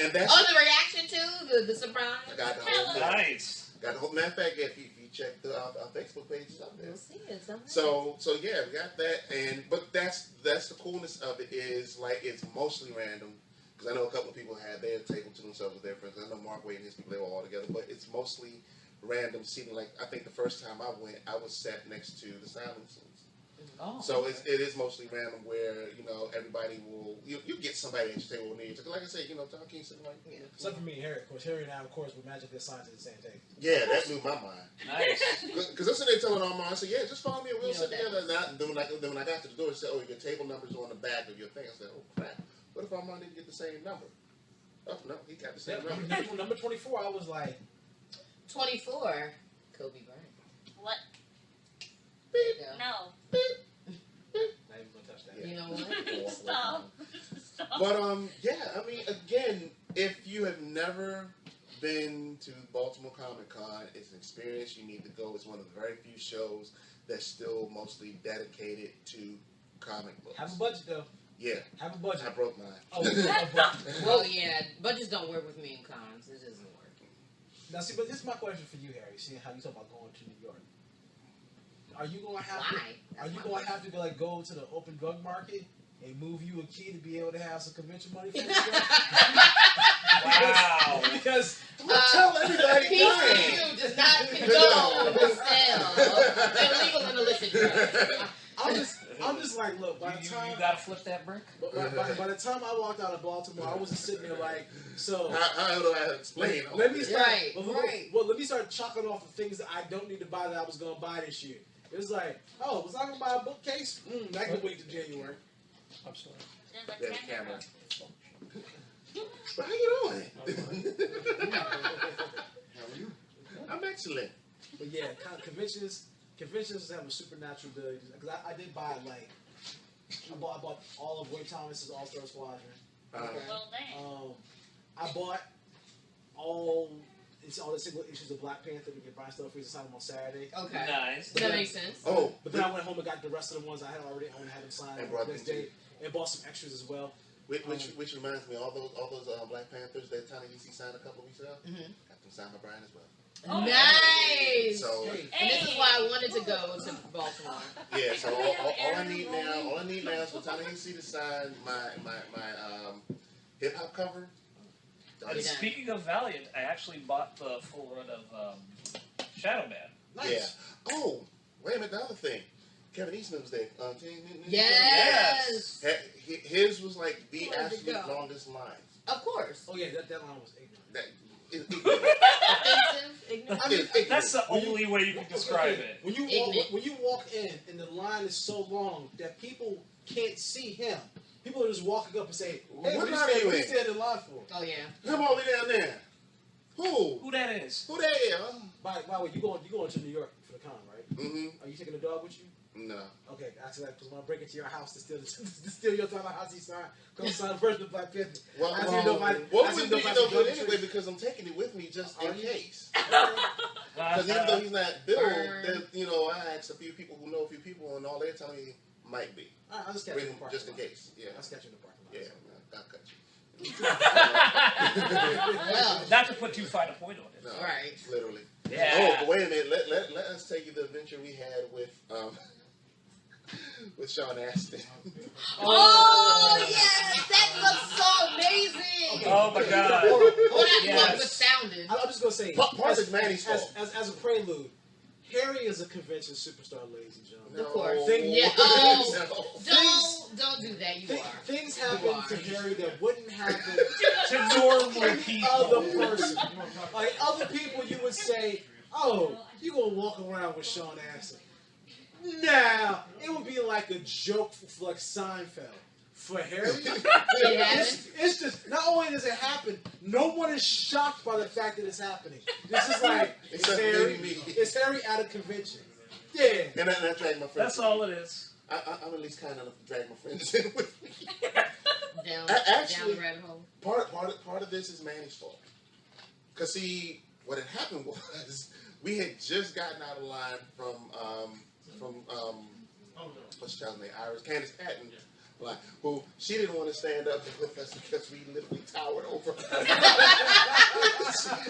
and that's the reaction to the surprise. I got the whole thing. Nice. Got the whole. Matter of fact, if you check our Facebook page, it's up there. We'll see it. So yeah, we got that, but that's the coolness of it is like it's mostly random because I know a couple of people had their table to themselves with their friends. I know Mark Wade and his people, they were all together, but it's mostly random seating. Like I think the first time I went, I was sat next to the Silencers. Oh. So it is mostly random where everybody will you get somebody at your table near you. Like I said, Tom King said like Except for me and Harry, of course. Harry and I, of course, were magically assigned to the same table. yeah, that blew my mind. Nice. Because I'm sitting there telling Armand, I said, yeah, just follow me and we'll sit together. And then when I got to the door, it said, oh, your table number's on the back of your thing. I said, oh, crap. What if Armand didn't get the same number? Oh, no, he got the same number. Number 24, I was like... 24? Kobe Bryant. What? Beep. Yeah. No. Beep. Not even gonna touch that. You know what? Stop. But, yeah, I mean, again, if you have never been to Baltimore Comic Con, it's an experience you need to go. It's one of the very few shows that's still mostly dedicated to comic books. Have a budget, though. Yeah. Have a budget. I broke mine. Oh, a budget. Well, yeah, budgets don't work with me in cons. It doesn't work. Now, see, but this is my question for you, Harry. Seeing how you talk about going to New York, are you going to have Why? to? Are you going to have to go to the open drug market and move you a key to be able to have some convention money for this show? Wow. Because Tell everybody PCU does not condone the sale of illegal and illicit drugs. I'm just like, look, by the You time gotta flip that brick. by the time I walked out of Baltimore, I wasn't sitting there like, so. How do I explain? Let me start. Right, right. Well, let me start chalking off the things that I don't need to buy that I was going to buy this year. It was like, oh, was I going to buy a bookcase? That can wait till January. I'm sorry. There's a There's a camera. How you doing? How are you? I'm excellent. But yeah, conventions have a supernatural ability. Because I did buy I bought all of Roy Thomas's All-Star Squadron. Well, dang. I bought all the single issues of Black Panther to get Brian Stelfreeze to sign them on Saturday. Okay. Nice. That makes sense. Oh, But then I went home and got the rest of the ones I had already owned, had them signed And the brought next them to day, and bought some extras as well. which reminds me, all those Black Panthers that Ta-Nehisi signed a couple of weeks ago, got them signed by Brian as well. Oh, Nice. So And this is why I wanted to go to Baltimore. yeah, so all I need now is for Ta-Nehisi to sign my hip hop cover. You're done. Speaking of Valiant, I actually bought the full run of Shadow Man. Nice. Yeah. Oh, wait a minute. The other thing, Kevin Eastman was there. Yes. His was like the Where'd it absolute go? longest line. Of course. Oh yeah, that line was ignorant. That, Offensive, ignorant. I mean, That's the only way you can describe it. When you walk in and the line is so long that people can't see him, people are just walking up and say, "Hey, What what line are you are you in? standing in line for?" Oh yeah. Come all the way down there. Who that is? Who that is? Huh? By the way, you going to New York for the con, right? Mm-hmm. Are you taking the dog with you? No. Okay, ask that because when I break into your house to steal your house, sign, come sign first the Black Panther. Well, I see it nobody. wouldn't be no good anyway because I'm taking it with me just in case. Because even though he's not billed, I asked a few people who know a few people, and all they're telling me might be. I'll just catch you in the parking just in lot. case. Yeah. I'll catch you in the parking lot. Yeah, I'll cut you. Well, Not to put too fine a point on it. No, Right. Literally. Yeah. Oh, but wait a minute. Let us tell you the adventure we had with Sean Astin. oh yes, that looks so amazing. Oh my God. Oh, that Yes. look sounded. I'm just gonna say, Part is Manny's fault. as a prelude, Harry is a convention superstar, ladies and gentlemen. Of course. Thing- Yeah. Things- Don't do that. You are. Things happen to Harry that wouldn't happen To normal to any people. other person. Like other people, you would say, "Oh, you gonna walk around with Sean Astin?" Nah, it would be like a joke for like Seinfeld. For Harry, it's just not only does it happen, no one is shocked by the fact that it's happening. This is like it's Except Harry. maybe me. It's Harry at a convention. Yeah. And I dragged my friends. That's all it is. I'm at least kind enough to drag my friends in with me. Down Actually, the rabbit hole. Part of this is Manny's fault. Because, see, what had happened was we had just gotten out of line from what's your child's name? Candace Patton. Like, who she didn't want to stand up with us because we literally towered over her.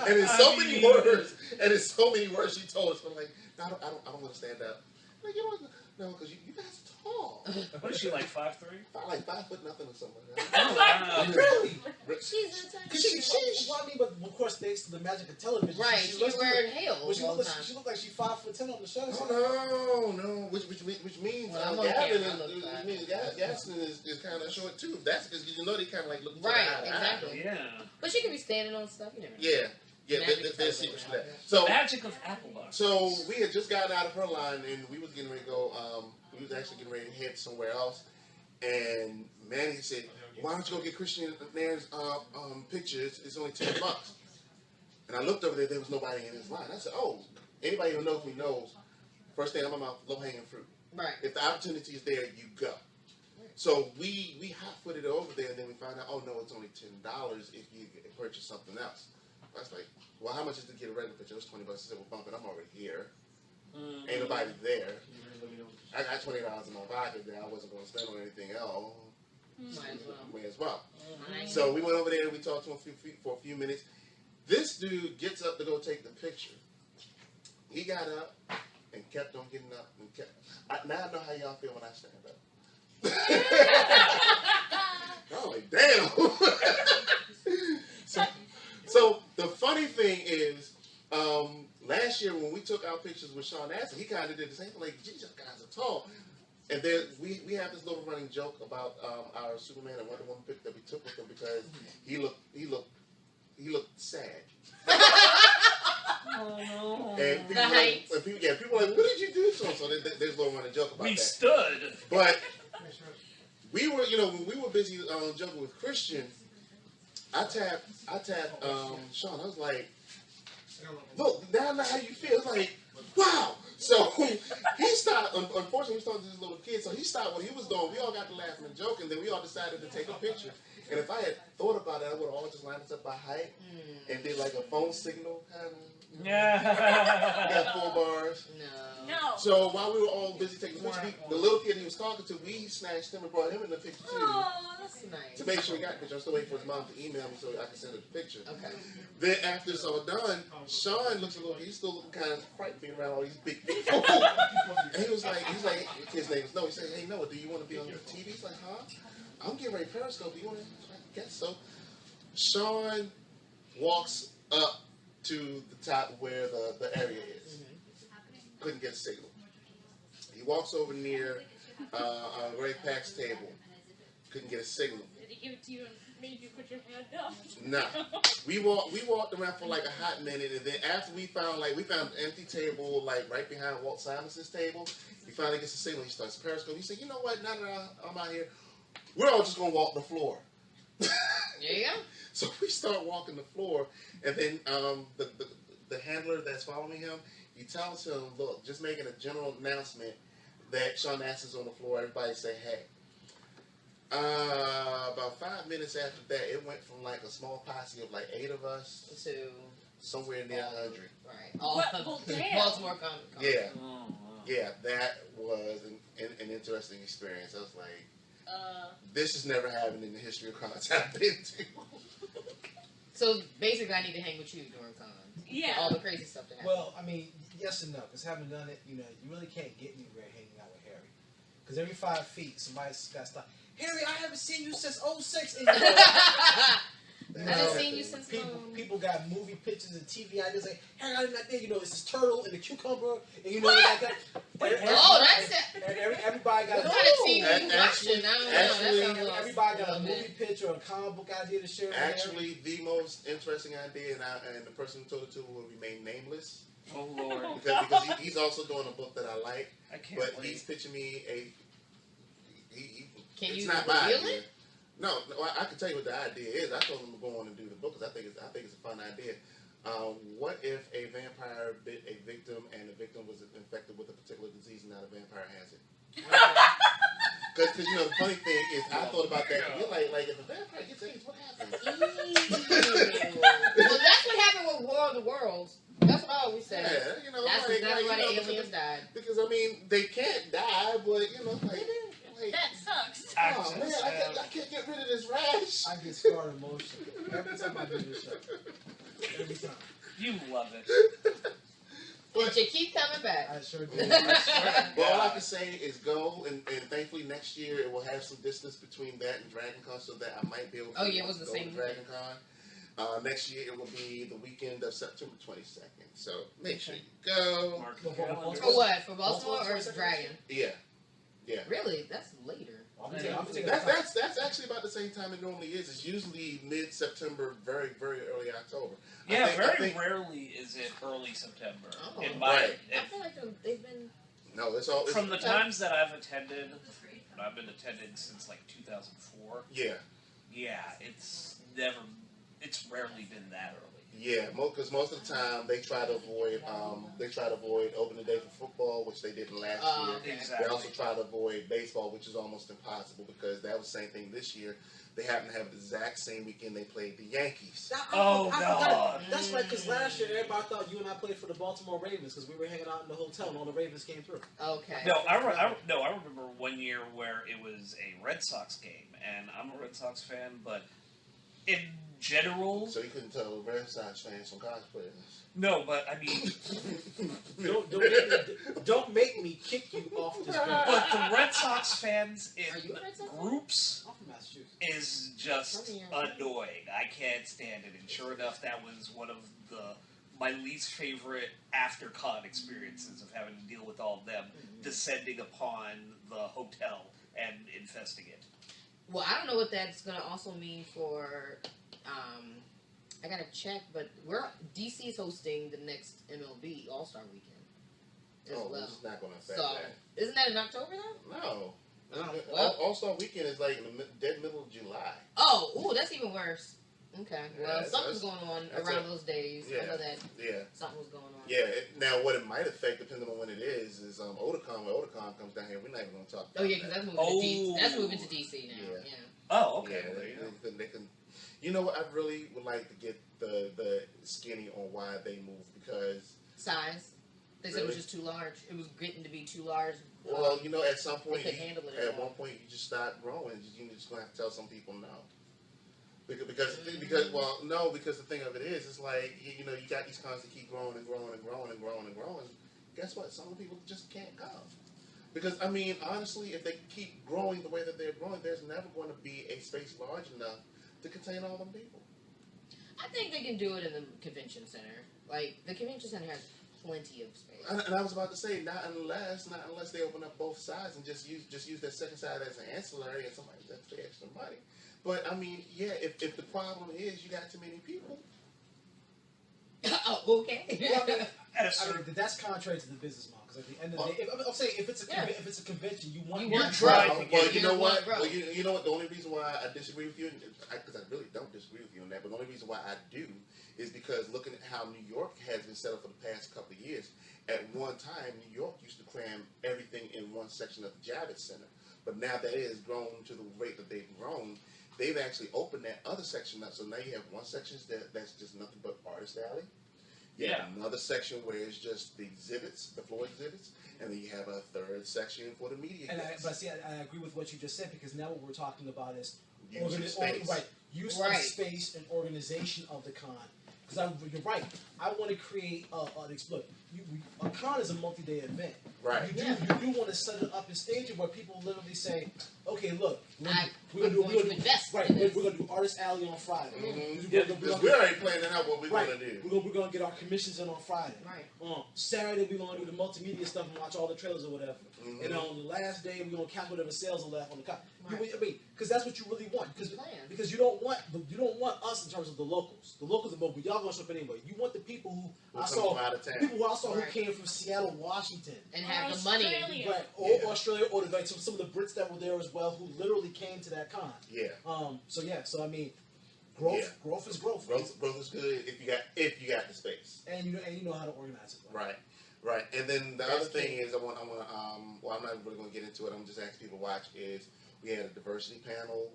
and in so many words she told us, I'm like, no, I don't want to stand up. Like, you don't no, because you guys are tall. What is she, like 5'3"? Like 5 foot nothing or something. Oh, wow. Really? She's a Because well, I mean, but of course, thanks to the magic of television, right. She She looks wearing heels well, she all the looked time. she looked like she's 5'10" on the show. So. Oh no, which means Well, I'm Gavin okay, I look is, fat. means Gaston is kind of short too. That's because they kind of like look Right, eye to eye. exactly. Yeah. But she could be standing on stuff. You never know. Yeah, Magic there's of secrets to television. that. So Magic of apple box. So we had just gotten out of her line and we was getting ready to go. We was actually getting ready to head somewhere else. And Manny said, "Why don't you go get Christian Nairn's picture? It's only $10." And I looked over there. There was nobody in his line. I said, "Oh, anybody who knows me knows. First thing in my mouth, low hanging fruit. Right. If the opportunity is there, you go." So we hot-footed over there, and then we found out, oh no, it's only $10 if you purchase something else. I was like, well, how much is to get a regular picture? It was $20. I said, well, bump it. I'm already here. Ain't nobody there. I got $20 in my pocket that I wasn't going to spend on anything else. May as well. So we went over there. We talked to him for a few minutes. This dude gets up to go take the picture. He got up and kept on getting up and kept. Now I know how y'all feel when I stand up. I'm like, damn. So the funny thing is, last year when we took our pictures with Sean Astin, he kind of did the same thing. Like, geez, you guys are tall. And then we have this little running joke about our Superman and Wonder Woman pic that we took with him because he looked sad. Oh, no. And people, people are like, what did you do to him? So there's a little running joke about We that. stood. But we were, when we were busy joking with Christian, I tapped Sean. I was like, look, now I know how you feel. It's like, wow. So he stopped. Unfortunately, he started this little kid, so he stopped what he was doing. We all got to laughing and joking. Then we all decided to take a picture. And if I had thought about it, I would have all just lined us up by height and did like a phone signal kind of. Yeah. Got 4 bars. No. So while we were all busy taking pictures, the little kid he was talking to, we snatched him and brought him in the picture too. Oh, that's nice. To make sure he got the picture. I'm still waiting for his mom to email me so I can send her the picture. Okay. Then after it's all done, Sean looks a little, he's still looking kind of frightened being around all these big people. And he was like, his name is Noah. He said, hey Noah, do you want to be on TV? He's like, huh? I'm getting ready to Periscope. Do you want to? I guess so. Sean walks up to the top where the area is. Couldn't get a signal. He walks over near Ray Pack's table. Couldn't get a signal. Did he give it to you and made you put your hand up? Nah. We walked around for like a hot minute, and then after we found an empty table like right behind Walt Simonson's table. He finally gets a signal. He starts Periscope. He said, "You know what? Now that I'm out here, we're all just gonna walk the floor." There you go. So we start walking the floor, and then the handler that's following him, he tells him, "Look, just making a general announcement that Sean Nass is on the floor. Everybody say hey." About 5 minutes after that, it went from like a small posse of like 8 of us To somewhere near 100. right. All Well, the damn. Baltimore Comic Con. Yeah, Oh, wow. yeah, that was an interesting experience. I was like, this has never happened in the history of cons I've been to. So basically, I need to hang with you during cons. Yeah. All the crazy stuff that happens. Well, I mean, yes and no, because having done it, you really can't get anywhere hanging out with Harry. Because every 5 feet, somebody's got to stop. Harry, I haven't seen you since '06. And I haven't seen you since people got movie pictures and TV ideas like, Harry, I'm not there. It's this turtle and the cucumber, and they got that's it. Everybody got What kind of TV you Actually- watching? I don't know. That sounds lost. everybody got a little movie bit. picture or a comic book idea to share. with Actually, the most interesting idea, and the person who told it to will remain nameless, Oh, Lord. because he's also doing a book that I like, I can't but wait. he's pitching me Can it's you not my reveal idea. it? No, I can tell you what the idea is. I told him to go on and do the book because I think it's a fun idea. What if a vampire bit a victim and the victim was infected with a particular disease and now the vampire has it? Because the funny thing is, I thought about that. You're like if a vampire gets AIDS, what happens? Well, that's what happened with War of the Worlds. That's what I always say. Yeah, That's why the aliens died. Because I mean, they can't die, but like That sucks. oh man, I can't get rid of this rash. I get scarred emotionally every time I do this show. Every time. You love it. But you keep coming back. I sure do. Well, all I can say is go, and thankfully next year it will have some distance between that and Dragon Con, so that I might be able to Oh, yeah, it was the go same to Dragon Con. Next year it will be the weekend of September 22nd, so make sure you go. Mark For the calendar. For what? For Baltimore or Dragon? Yeah. Really? That's later. That's actually about the same time it normally is. It's usually mid-September, very, very early October. Yeah, I think, rarely is it early September. Oh. In my, Right. I feel like they've been. No, it's all... from the times that I've attended, and I've been attending since like 2004, Yeah. yeah, it's rarely been that early. Yeah, because most of the time they try to avoid opening day for football, which they didn't last year. Okay. Exactly. They also try to avoid baseball, which is almost impossible because that was the same thing this year. They happen to have the exact same weekend they played the Yankees. Oh, I God. forgot. That's right, because last year everybody thought you and I played for the Baltimore Ravens because we were hanging out in the hotel and all the Ravens came through. Okay. No, I remember one year where it was a Red Sox game, and I'm a Red Sox fan, but in general, So you couldn't tell Red Sox fans from cosplayers. no, but I mean, Don't make me kick you off this ground. but the Red Sox fans Are you in a Red Sox fan? groups I'm from Massachusetts. is just annoying. I can't stand it. And sure enough, that was one of my least favorite after con experiences of having to deal with all of them descending upon the hotel and infesting it. Well, I don't know what that's going to also mean for. I gotta check, but DC is hosting the next MLB All-Star Weekend as well. This is not going to affect So, that. isn't that in October though? No. Well- All-Star Weekend is like in the dead middle of July. Oh, ooh, that's even worse. Okay, well, Yeah, something's going on that's around those days. I know that Yeah. something was going on. Yeah. Now, what it might affect, depending on when it is Otakon. When Otakon comes down here, we're not even going to talk about Oh yeah, because that's moving to DC. That's moving to DC now. Yeah. Yeah. Oh, okay. Yeah, well, there you go. they can. You know what? I really would like to get the skinny on why they moved because. Size. They said it was Really? just too large. It was getting to be too large. Well, at some point, couldn't handle it at anymore. one point, you just start growing. You're just going to have to tell some people no. Because the thing of it is, it's like you got these cons that keep growing and growing and growing and growing and growing. Guess what? Some people just can't come. Because I mean, honestly, if they keep growing the way that they're growing, there's never going to be a space large enough to contain all them people. I think they can do it in the convention center. Like, the convention center has plenty of space. And I was about to say, not unless they open up both sides and just use that second side as an ancillary and somebody that's pay extra money. But I mean, yeah, if the problem is you got too many people. Oh, okay. Well, that's contrary to the business model. Because at the end of the day, I'm saying if it's a convention, you want growth. Well, you know what? Well, you know what? The only reason why I disagree with you, because I really don't disagree with you on that, but the only reason why I do is because looking at how New York has been set up for the past couple of years. At one time, New York used to cram everything in one section of the Javits Center, but now that it has grown to the rate that they've grown, they've actually opened that other section up. So now you have one section that's just nothing but artist alley. You have another section where it's just the exhibits, the floor exhibits, and then you have a third section for the media. But see, I agree with what you just said, because now what we're talking about is use of space and organization of the con. Because you're right. I want to create a con is a multi-day event. Right. You do want to set it up and stage it where people literally say, okay, look, we're going to do Artist Alley on Friday. Because we're already planning out what we're going to do. We're going to get our commissions in on Friday. Right. Saturday we're going to do the multimedia stuff and watch all the trailers or whatever. And on the last day we're going to count whatever sales are left on the con. Right. I mean, because that's what you really want. Because you don't want us in terms of the locals. The locals are mobile. Y'all going to show up anyway. You want the people who I saw who came from Seattle, Washington, and have the money, right? Or Australia, or some of the Brits that were there as well, who literally came to that con. Yeah. So I mean, growth is growth. Growth is good if you got the space. And you know how to organize it. Right. And then the other thing is, I'm not really going to get into it. I'm just asking people to watch. Is we had a diversity panel,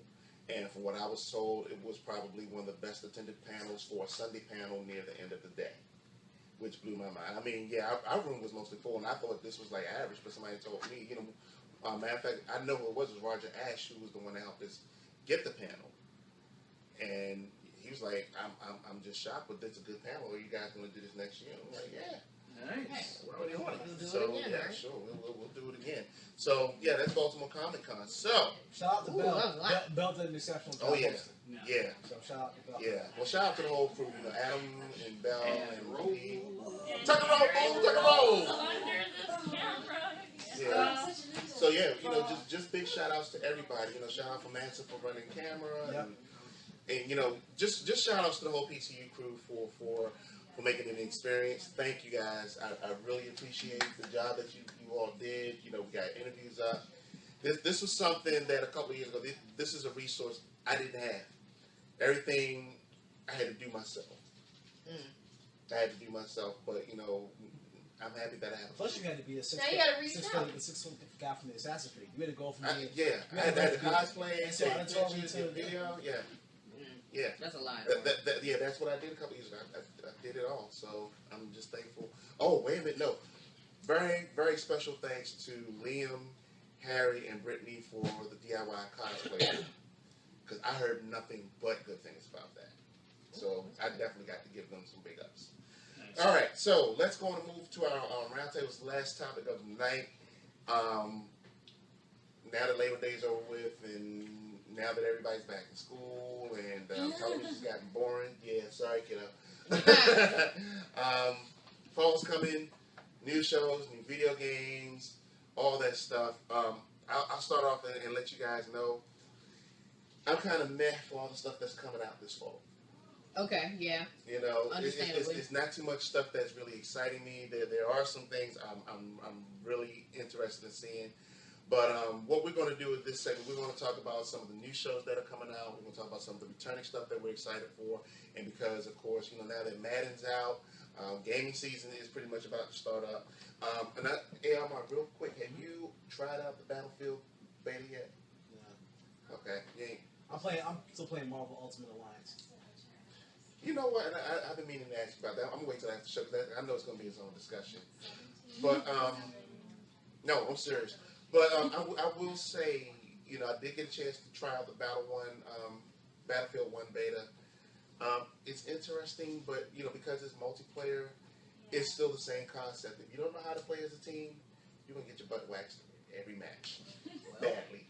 and from what I was told, it was probably one of the best attended panels for a Sunday panel near the end of the day, which blew my mind. I mean, our room was mostly full, and I thought this was like average, but somebody told me, matter of fact, I know who it was Roger Ash, who was the one that helped us get the panel, and he was like, I'm just shocked, but it's a good panel. Are you guys going to do this next year? I'm like, yeah. Nice. We're already on it. So, sure. We'll do it again. So, that's Baltimore Comic Con. So, shout out to Bell. Bell did an exceptional job. Oh, yeah. So, shout out to Bell. Yeah. Well, shout out to the whole crew. Adam and Bell and Ruby. Tuck and roll, boom, tuck and roll. Under the camera. Yeah. So, just big shout outs to everybody. Shout out for Manson for running camera. And just shout outs to the whole PCU crew for making it an experience. Thank you guys. I really appreciate the job that you all did. We got interviews up. This was something that a couple of years ago, this is a resource I didn't have. Everything I had to do myself. But I'm happy that I have. Plus, you had to be a six foot guy from the Assassin's Creed. You had to go from I had to cosplay, take pictures, get video. Yeah. That's a lot. That's what I did a couple years ago. I did it all, so I'm just thankful. Oh, wait a minute, no. Very, very special thanks to Liam, Harry, and Brittany for the DIY cosplay, because I heard nothing but good things about that. So I definitely got to give them some big ups. Nice. All right, so let's go on and move to our roundtable. It's the last topic of the night. Now that Labor Day is over with, and now that everybody's back in school and television's gotten boring. Yeah, sorry, kiddo. Fall's coming, new shows, new video games, all that stuff. I'll start off and let you guys know. I'm kind of meh for all the stuff that's coming out this fall. Okay, yeah. Understandably. It's not too much stuff that's really exciting me. There are some things I'm really interested in seeing. But what we're going to do with this segment, we're going to talk about some of the new shows that are coming out. We're going to talk about some of the returning stuff that we're excited for. And because, of course, now that Madden's out, gaming season is pretty much about to start up. Armand, real quick, have you tried out the Battlefield beta yet? No. Okay. I'm still playing Marvel Ultimate Alliance. You know what? And I've been meaning to ask you about that. I'm going to wait till after the show, because I know it's going to be its own discussion. But, no, I'm serious. But I will say, I did get a chance to try out the Battlefield 1 beta. It's interesting, but, because it's multiplayer, it's still the same concept. If you don't know how to play as a team, you're going to get your butt waxed every match. Badly.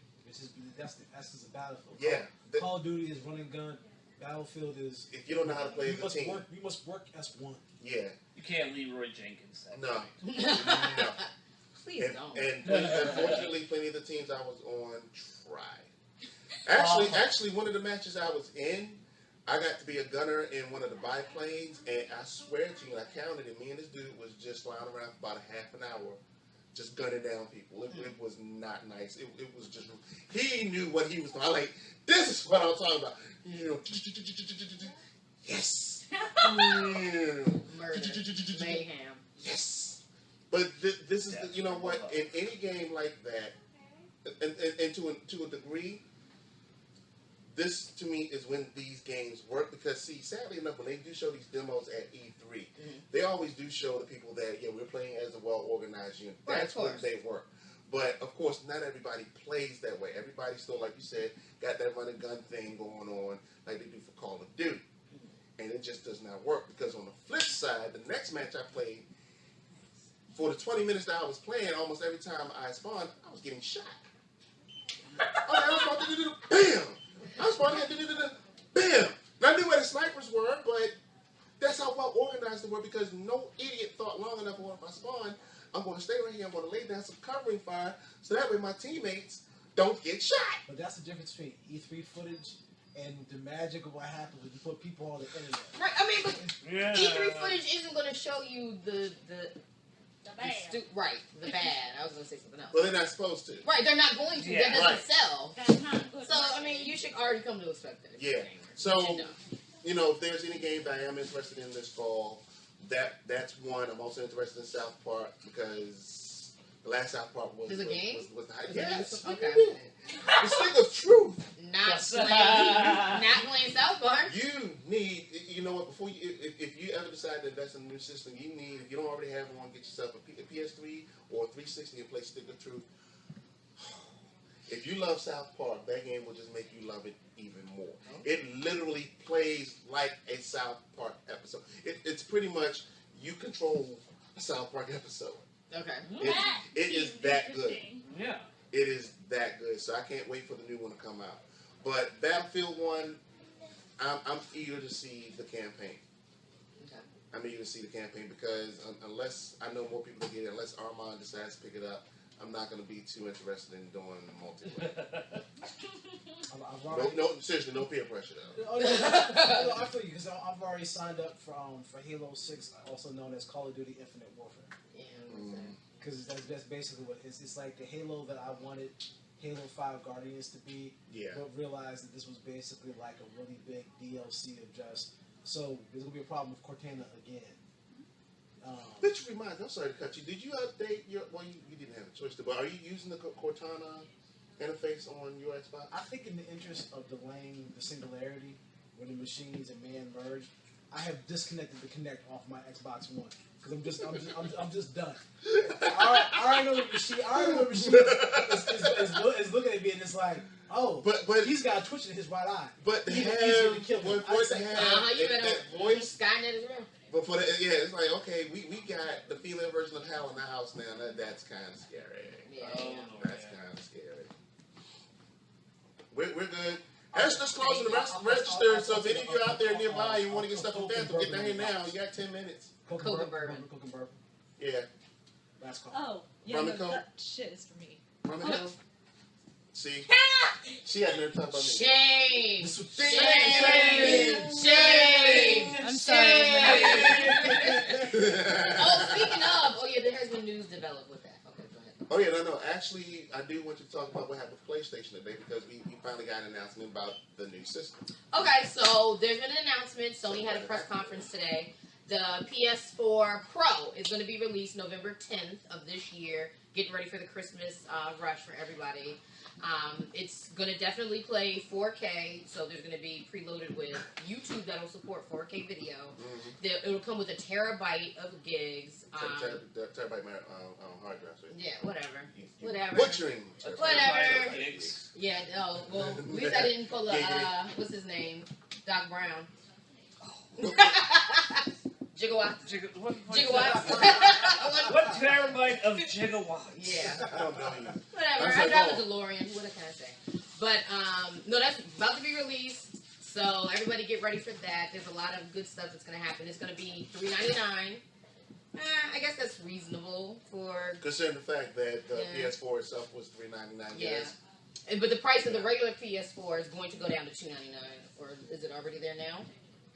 That's the essence of Battlefield. Yeah. Call of Duty is run and gun. Battlefield is. If you don't know how to play as a team, we must work as one. yeah, You can't Leroy Jenkins that. no, way. no. Please don't. And unfortunately, plenty of the teams I was on tried. Actually, one of the matches I was in, I got to be a gunner in one of the biplanes, and I swear to you, I counted it, me and this dude was just flying around for about a half an hour, just gunning down people. It was not nice. It was just, he knew what he was doing. I'm like, this is what I'm talking about. You know, yes. Murder. Mayhem. Yes. But this is, you know what, in any game like that, and to a degree, this to me is when these games work, because see, sadly enough, when they do show these demos at E3, they always do show the people that, yeah, we're playing as a well-organized unit. That's when they work. But, of course, not everybody plays that way. Everybody still, like you said, got that run and gun thing going on like they do for Call of Duty. And it just does not work, because on the flip side, the next match I played, for the 20 minutes that I was playing, almost every time I spawned, I was getting shot. I was about to do bam! I was about to do bam! And I knew where the snipers were, but that's how well organized they were, because no idiot thought long enough, well, if I spawn, I'm going to stay right here, I'm going to lay down some covering fire, so that way my teammates don't get shot. But that's the difference between E3 footage and the magic of what happens when you put people on the internet. Right, I mean, but E3 footage isn't going to show you the bad. The bad. I was going to say something else. Well, they're not supposed to. Right, they're not going to. Yeah. That doesn't sell. That's not good. So, I mean, you should already come to expect that. Yeah. So, you know, if there's any game that I am interested in this fall, that's one. I'm also interested in South Park, because the last South Park was... There's a game? Was the hype. Yes. Okay. The stick of truth. Not playing South Park. You need, you know what, before you, if you ever decide to invest in a new system, you need, if you don't already have one, get yourself a PS3 or 360 and play Stick of Truth. If you love South Park, that game will just make you love it even more. It literally plays like a South Park episode. It's pretty much, you control a South Park episode. Okay. It is that good. Yeah. It is that good. So I can't wait for the new one to come out. But Battlefield 1, I'm eager to see the campaign. Okay. I'm eager to see the campaign, because unless I know more people to get it, unless Armand decides to pick it up, I'm not going to be too interested in doing multiplayer. No, seriously, no peer pressure though. Oh, no, I feel you, because I've already signed up for Halo 6, also known as Call of Duty Infinite Warfare. Yeah. Because that's basically what it is. It's like the Halo that I wanted Halo 5 Guardians to be, but realized that this was basically like a really big DLC of just, so there's going to be a problem with Cortana again. Which reminds me, I'm sorry to cut you. Did you update your, well, you didn't have a choice to, but are you using the Cortana interface on your Xbox? I think in the interest of delaying the singularity, when the machines and man merge, I have disconnected the Kinect off my Xbox One. Because I'm just done. I already know the machine. Is looking at me and it's like, oh, but he's got a twitch in his right eye. But to easier have, to kill him. for it to have that voice, Skynet is real. but for the, it's like, okay, we got the female version of Hal in the house now. That's kind of scary. Yeah. That's kind of scary. We're good. That's just closing the register. So if any of you out there nearby, you want to get stuff from Panther, get down here now. You got 10 minutes. Coke and bourbon. Yeah. That's called. Oh, yeah, Rum no, and Coke? that shit is for me. Rum and Coke? See? She had never talked about me. Shame. I'm sorry. Speaking of, there has been news developed with that. Okay, go ahead. Oh, yeah, no. Actually, I do want you to talk about what happened with PlayStation today, because we finally got an announcement about the new system. Okay, so there's been an announcement. Sony had a press conference today. The PS4 Pro is going to be released November 10th of this year. Getting ready for the Christmas rush for everybody. It's going to definitely play 4K, so there's going to be preloaded with YouTube that'll support 4K video. It'll come with a terabyte of gigs. Terabyte hard drive. Yeah, whatever. Butchering. Whatever. Yeah, well, at least I didn't pull what's his name? Doc Brown. Gigawatts. What terabyte of gigawatts? Yeah. I don't know you. Whatever. I drive a DeLorean. What can I say? But, no, that's about to be released. So everybody get ready for that. There's a lot of good stuff that's going to happen. It's going to be $3.99. I guess that's reasonable for... Considering the fact that the PS4 itself was $3.99. Yes. But the price of the regular PS4 is going to go down to $2.99. Or is it already there now?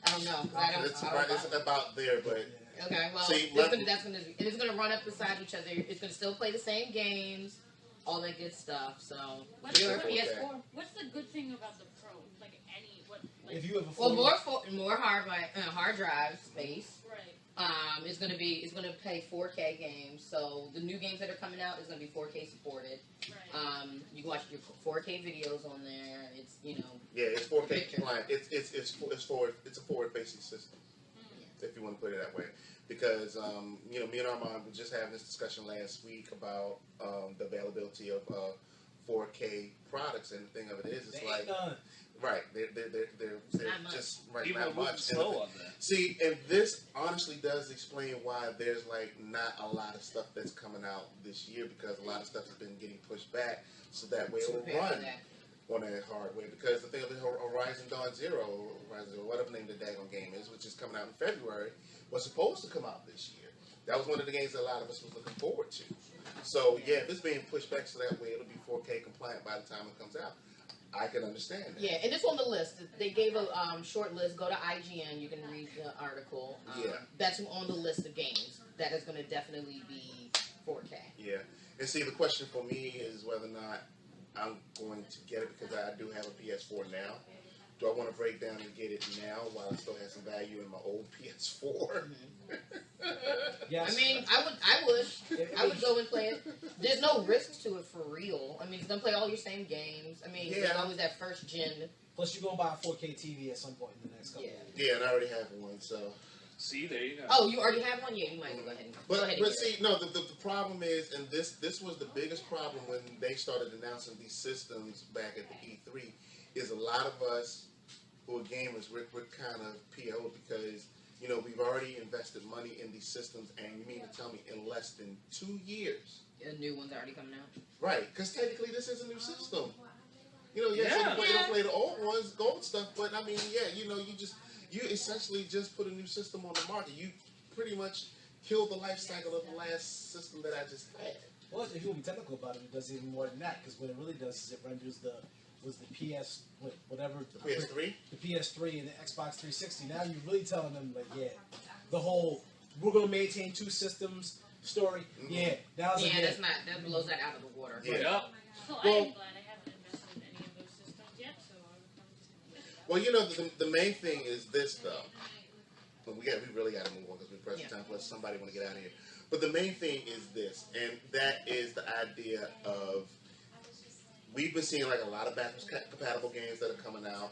I don't know. It's about there, but... Okay, well, it's going to run up beside each other. It's going to still play the same games, all that good stuff. So, What's your the PS4. What's the good thing about the Pro? Like if you have a more hard drive space. Right. It's gonna play 4K games. So the new games that are coming out is gonna be 4K supported. Right. You can watch your 4K videos on there. It's it's 4K compliant. It's a forward-facing system, if you want to put it that way. Because me and Armand were just having this discussion last week about the availability of 4K products, and the thing of it is, it's like right, they're just not much. Slow on that. See, and this honestly does explain why there's like not a lot of stuff that's coming out this year, because a lot of stuff has been getting pushed back, so that way it will run on that hardware. Because the thing of the Horizon Dawn Zero, whatever the name of the daggone game is, which is coming out in February, was supposed to come out this year. That was one of the games that a lot of us was looking forward to. So yeah, if it's being pushed back so that way it'll be 4K compliant by the time it comes out, I can understand that. Yeah, and it's on the list. They gave a short list. Go to IGN. You can read the article. That's on the list of games that is going to definitely be 4K. Yeah, and see, the question for me is whether or not I'm going to get it, because I do have a PS4 now. Do I want to break down and get it now while I still have some value in my old PS4? Yes. I mean, I would go and play it. There's no risk to it for real. I mean, it's gonna play all your same games. I mean, there's always that first gen. Plus, you're gonna buy a 4K TV at some point in the next couple of years. Yeah, and I already have one, so. See, there you go. Oh, you already have one? Yeah, you might as well go ahead and go ahead. But see, no, the problem is, and this was the biggest problem when they started announcing these systems back at the E3, is a lot of us who are gamers, we're kind of PO'd because, we've already invested money in these systems, and you mean to tell me in less than 2 years? A new one's already coming out. Right, because technically this is a new system. You don't play the old ones, gold stuff, but I mean, you essentially just put a new system on the market. You pretty much killed the life cycle of the last system that I just had. Well, if you want to be technical about it, it does even more than that, because what it really does is it renders the PS, whatever. The PS3? The PS3 and the Xbox 360. Now you're really telling them, like, the whole, we're going to maintain two systems story. Mm-hmm. Yeah. That blows that out of the water. Yeah. So I am glad I haven't invested in any of those systems yet, so I'm just going to the main thing is this, though. We really got to move on because we're pressing time, plus somebody want to get out of here. But the main thing is this, and that is the idea of, we've been seeing like a lot of backwards compatible games that are coming out,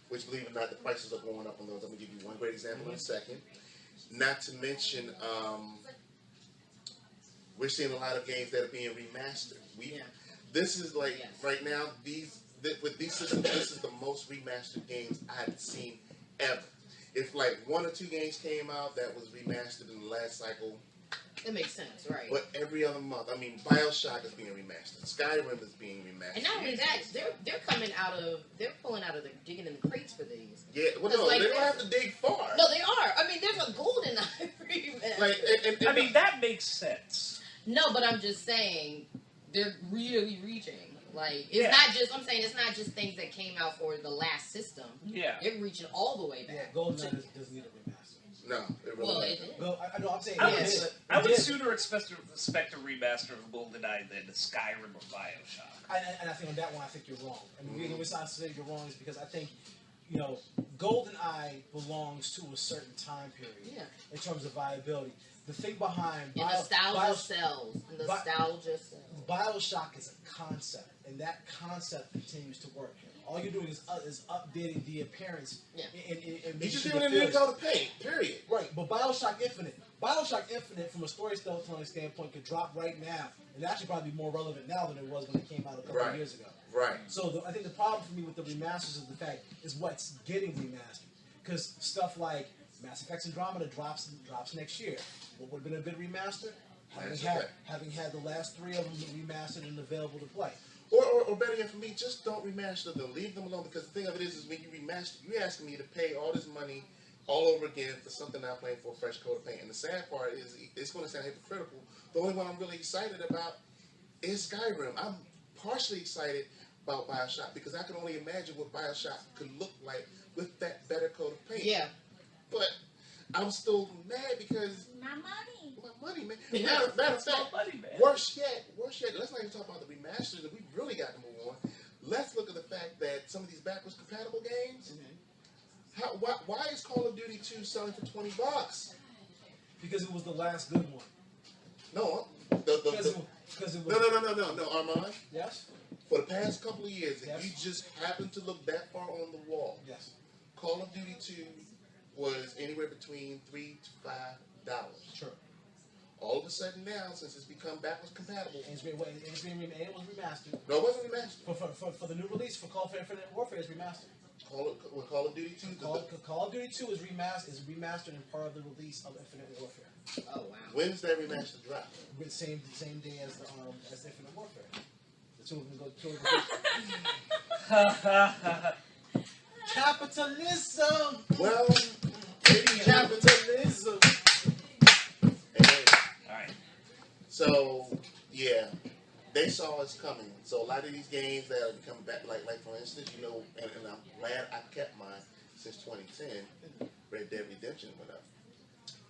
which, believe it or not, the prices are going up on those. I'm going to give you one great example in a second. Not to mention, we're seeing a lot of games that are being remastered. This is like, right now, with these systems, this is the most remastered games I've seen ever. If like 1 or 2 games came out that was remastered in the last cycle, it makes sense, right? But every other month, I mean, BioShock is being remastered, Skyrim is being remastered. And not only that, they're pulling out of digging in the crates for these. Yeah, well, no, they don't have to dig far. No, they are. I mean, there's a golden remaster. Like, that makes sense. No, but I'm just saying, they're really reaching. Like, it's not just, I'm saying it's not just things that came out for the last system. Yeah. They're reaching all the way back. Yeah, GoldenEye doesn't need a remaster. No, it really doesn't. Well, I know, I'm saying I would sooner expect a remaster of GoldenEye than Skyrim or BioShock. And I think on that one, I think you're wrong. I mean, the reason I say you're wrong is because I think, GoldenEye belongs to a certain time period in terms of viability. The thing behind nostalgia sells. Nostalgia sells. BioShock is a concept, and that concept continues to work. All you're doing is updating the appearance. Yeah. And you're just doing a new coat of paint, period. Right, but BioShock Infinite, from a storytelling standpoint, could drop right now, and actually probably be more relevant now than it was when it came out a couple of years ago. Right. So I think the problem for me with the remasters is the fact is what's getting remastered, because stuff like Mass Effect Andromeda drops next year. What would have been a good remaster? Having had the last 3 of them remastered and available to play. Or better yet for me, just don't remaster them. Leave them alone, because the thing of it is when you remaster, you're asking me to pay all this money all over again for something I'm playing for a fresh coat of paint. And the sad part is, it's going to sound hypocritical, the only one I'm really excited about is Skyrim. I'm partially excited about Bioshock because I can only imagine what Bioshock could look like with that better coat of paint. Yeah. But I'm still mad because My money. my money, man. Matter of fact, money, man. worse yet, let's not even talk about the remasters that we really got to move on. Let's look at the fact that some of these backwards compatible games, why is Call of Duty 2 selling for $20? Because it was the last good one. No, Because it was. no, Armand. Yes. For the past couple of years, if Yes. you just happen to look that far on the wall, Yes. Call of Duty 2 was anywhere between $3 to $5. Sure. All of a sudden now, since it's become backwards compatible, And it was remastered. no, it wasn't remastered. For the new release for Call of Infinite Warfare is remastered. Call of Duty 2, Call of Duty 2 is remastered and part of the release of Infinite Warfare. Oh wow. when's that remaster drop? With same day as the as Infinite Warfare. The two of them go. Capitalism. Well, maybe Capitalism. Alright. So, yeah, they saw us coming. So a lot of these games that are coming back, like for instance, you know, and I'm glad I kept mine since 2010, Red Dead Redemption went up.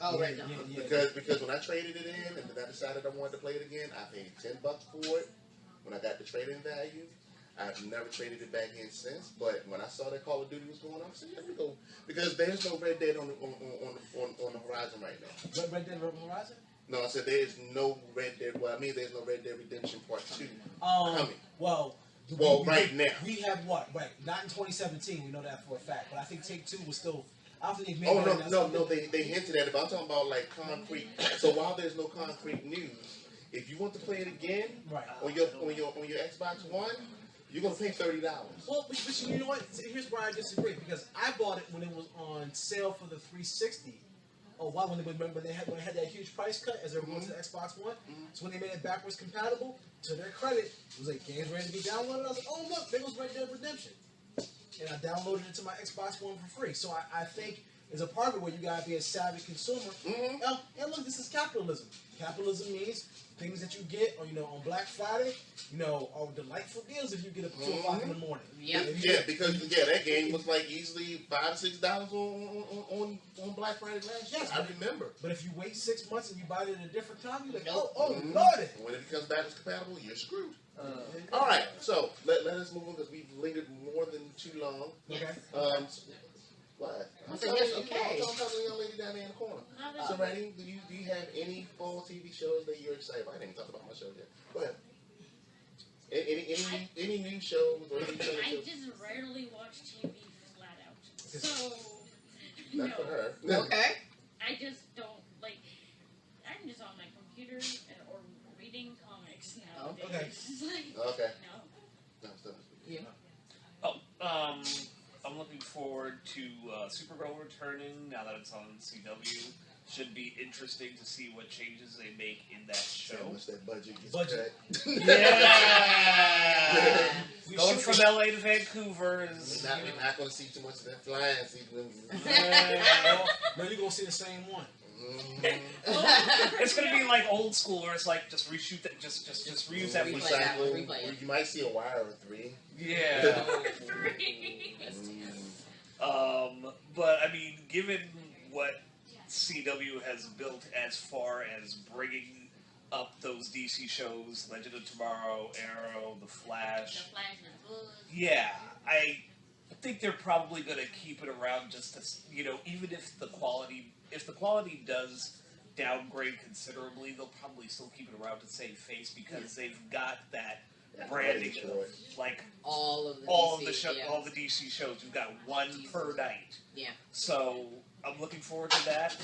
Oh right. No. Because when I traded it in and then I decided I wanted to play it again, I paid $10 for it when I got the trade-in value. I've never traded it back in since, but when I saw that Call of Duty was going on, I said, let me go. Because there's no Red Dead on the horizon right now. Red Dead Horizon? No, I said there's no Red Dead. Well, I mean, there's no Red Dead Redemption Part 2 coming. Well, right now. We have what? Right. Not in 2017, we know that for a fact. But I think Take Two was still. I don't think they've made No, they hinted at it, but I'm talking about like concrete. So while there's no concrete news, if you want to play it again Right. on your Xbox One, you're gonna pay $30. Well, but you know what? Here's where I disagree because I bought it when it was on sale for the 360. Oh wow! When they had that huge price cut as they were going to the Xbox One, so when they made it backwards compatible, to their credit, it was like games ready to be downloaded. I was like, oh look, there goes Red Dead Redemption, and I downloaded it to my Xbox One for free. So I think there's a part of it where you gotta be a savvy consumer. And look, this is capitalism. Capitalism means things that you get, on Black Friday, are delightful deals if you get up at 2 o'clock in the morning. Yeah. Because that game was like easily $5-6 on Black Friday last year. Yes, I remember. But if you wait 6 months and you buy it at a different time, you're like, Nope. oh lordy. When it becomes backwards compatible, you're screwed. All right, so let us move on because we've lingered more than too long. Okay. What? I said, yes, okay. I'm talking to the young lady down there in the corner. So, Randy, do you have any fall TV shows that you're excited about? I didn't even talk about my show yet. Go ahead. Any new shows or any shows? I just rarely watch TV flat out. So, Not no. for her. Okay. I just don't, I'm just on my computer or reading comics nowadays. Okay. Okay. No. No, stop. Yeah. I'm looking forward to Supergirl returning now that it's on CW. Should be interesting to see what changes they make in that show. How much that budget gets Budget. cut. Yeah! Going from LA to Vancouver is... We're not going to see too much of that flying sequence. No, you're going to see the same one. It's going to be like old school where it's like, just reshoot that, just reuse that Replay footage. that one, replay it. You might see a Wire or 3. Yeah. But I mean, given what CW has built as far as bringing up those DC shows, Legend of Tomorrow, Arrow, The Flash. Yeah, I think they're probably going to keep it around just to, even if the quality does downgrade considerably, they'll probably still keep it around to save face because they've got that branding of like all of the DC shows. We've got one per night. Yeah. So I'm looking forward to that.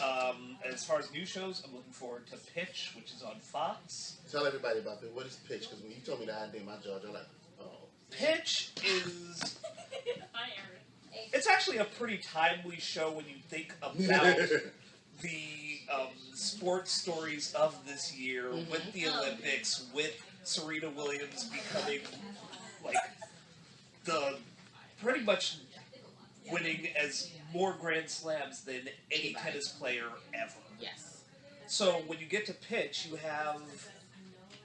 As far as new shows, I'm looking forward to Pitch, which is on Fox. Tell everybody about it. What is Pitch? Because when you told me the idea, my jaw, I'm like, oh. Pitch is... Hi, Aaron. It's actually a pretty timely show when you think about the sports stories of this year with the Olympics, with Serena Williams becoming like the pretty much winning as more Grand Slams than any tennis player ever. Yes. So when you get to pitch, you have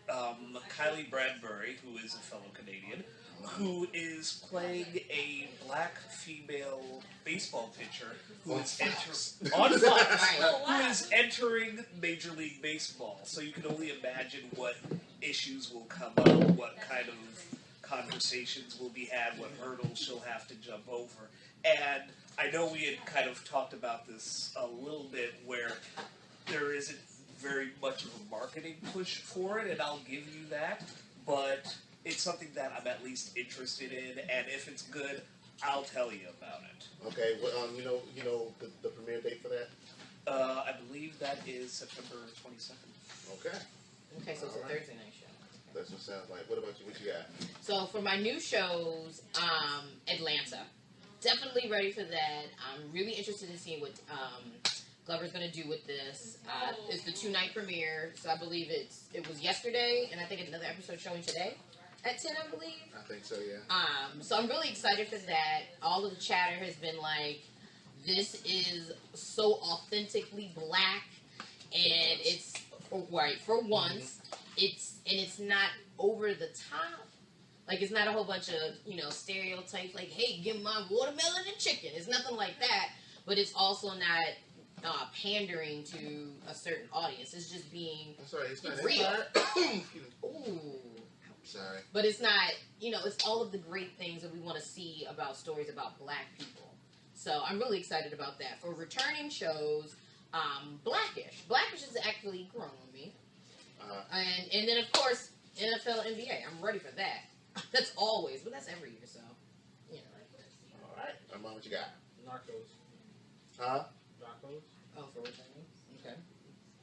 Kylie Bradbury, who is a fellow Canadian, who is playing a black female baseball pitcher who is on Fox, who is entering Major League Baseball. So you can only imagine what issues will come up, what kind of conversations will be had, what hurdles she'll have to jump over. And I know we had kind of talked about this a little bit, where there isn't very much of a marketing push for it, and I'll give you that, but it's something that I'm at least interested in, and if it's good, I'll tell you about it. Okay, well, you know the premiere date for that? I believe that is September 22nd. Okay. Okay, so it's a Thursday night show. That's what it sounds like. What about you? What you got? So for my new shows, Atlanta. Definitely ready for that. I'm really interested in seeing what Glover's going to do with this. It's the 2-night premiere, so I believe it was yesterday, and I think another episode showing today at 10, I believe. I think so, yeah. So I'm really excited for that. All of the chatter has been like, this is so authentically black, and it's right for once. It's not over the top. Like, it's not a whole bunch of, stereotypes like, hey, give my watermelon and chicken. It's nothing like that. But it's also not pandering to a certain audience. It's just being it's not real. Ooh. Sorry. But it's not, it's all of the great things that we want to see about stories about black people. So I'm really excited about that. For returning shows, Blackish. Blackish has actually grown on me. And then, of course, NFL, NBA. I'm ready for that. That's always, but that's every year, so, All right. Armand, what you got? Narcos. Huh? Narcos. Oh, for returning? Okay.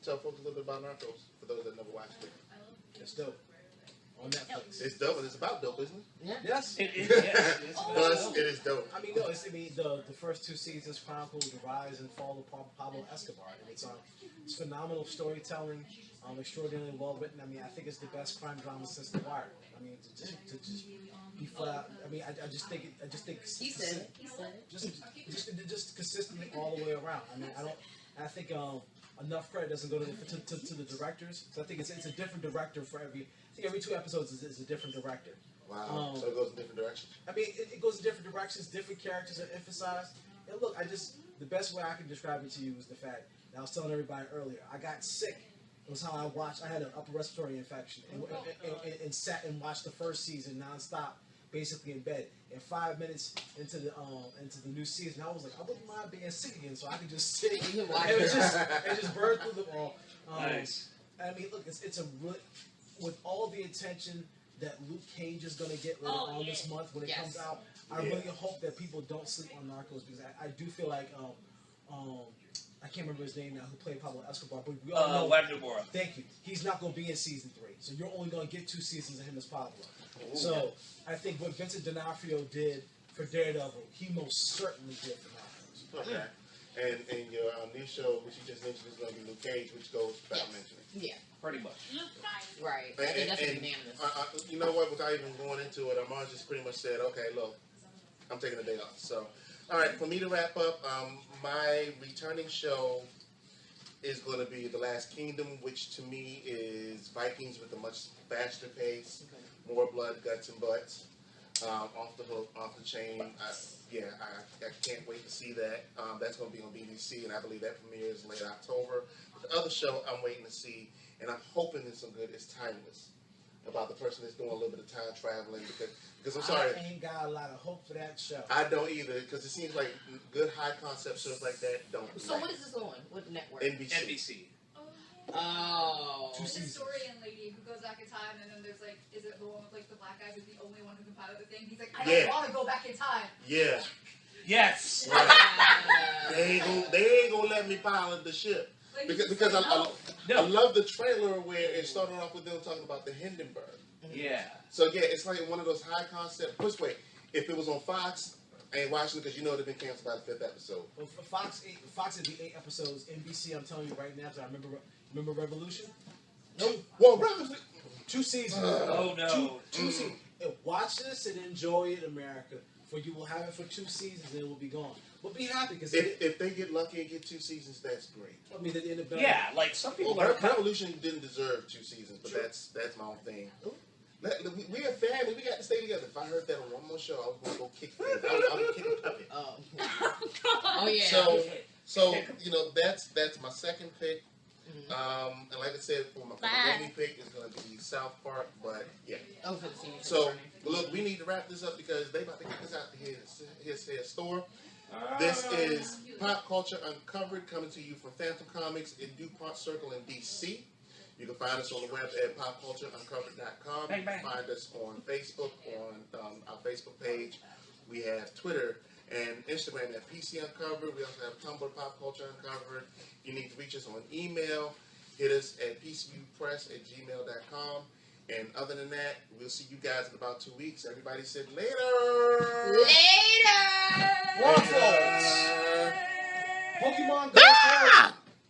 Tell folks a little bit about Narcos, for those that never watched it. It's dope. On Netflix. It's dope, and it's about dope, isn't it? Yeah. Yes. It is, yes. Plus, it is dope. I mean, no, the first 2 seasons chronicle the rise and fall of Pablo Escobar. And it's phenomenal storytelling, extraordinarily well written. I mean, I think it's the best crime drama since The Wire. I mean, to just be flat out. I mean, I just think He said it. just consistently all the way around. I mean, I think enough credit doesn't go to the directors. So I think it's a different director for every. I think every 2 episodes is a different director. Wow. So it goes in different directions. I mean, it goes in different directions. Different characters are emphasized. And look, the best way I can describe it to you is the fact that I was telling everybody earlier. I got sick. It was how I watched. I had an upper respiratory infection and sat and watched the first season nonstop, basically in bed. And 5 minutes into the new season, I was like, I wouldn't mind being sick again, so I could just sit and just burn through them all. Nice. I mean, look, it's a really, with all the attention that Luke Cage is going to get later on this month when it comes out. I really hope that people don't sleep on Narcos, because I do feel like I can't remember his name now, who played Pablo Escobar, but we all know. Wagner Moura. Thank you. He's not going to be in season 3, so you're only going to get 2 seasons of him as Pablo. Ooh. So I think what Vincent D'Onofrio did for Daredevil, he most certainly did for Narcos. Okay. And your new show, which you just mentioned, is going to be Luke Cage, which goes without mentioning. Yeah. Pretty much. Right. I think that's unanimous. You know what? Without even going into it, Armand just pretty much said, okay, look, I'm taking a day off. So, all right, for me to wrap up, my returning show is going to be The Last Kingdom, which to me is Vikings with a much faster pace, more blood, guts, and butts. Off the hook, off the chain. I can't wait to see that. That's going to be on BBC, and I believe that premieres late October. The other show I'm waiting to see, and I'm hoping it's some good, is Timeless, about the person that's doing a little bit of time traveling. Because I'm sorry, I ain't got a lot of hope for that show. I don't either, because it seems like good high concept shows like that don't. So what is this on? What network? NBC. Oh. It's a Historian lady who goes back in time, and then there's like, is it the one with like the black guy who's the only one who can pilot the thing? He's like, I don't want to go back in time. Yeah. Yes. Right. they ain't gonna let me pilot the ship. Like, Because I love the trailer where it started off with them talking about the Hindenburg. Yeah. So yeah, it's like one of those high concept. Wait, if it was on Fox, I ain't watching it because you know they've been canceled by the 5th episode. Well, Fox would be 8 episodes. NBC, I'm telling you right now, because I remember Revolution. Well, Revolution. 2 seasons. Oh no. Two seasons. And watch this and enjoy it, America. For you will have it for 2 seasons and it will be gone. But be happy because if they get lucky and get 2 seasons, that's great. I mean, at the end of the day, Yeah, like some people. Well, Revolution didn't deserve 2 seasons, but that's my own thing. We're a family. We got to stay together. If I heard that on one more show, I was going to go kick things. I was kicking puppet. Oh. Oh yeah. So that's my second pick. And like I said, for my gaming pick is going to be South Park. But yeah. Oh, for the senior. So look, we need to wrap this up because they about to get this out to his store. This is Pop Culture Uncovered coming to you from Fantom Comics in DuPont Circle in DC. You can find us on the web at popcultureuncovered.com. You can find us on Facebook, on our Facebook page. We have Twitter and Instagram at PC Uncovered. We also have Tumblr, Pop Culture Uncovered. You need to reach us on email. Hit us at pcbupress@gmail.com. And other than that, we'll see you guys in about 2 weeks. Everybody said later. Later. Pokemon Go.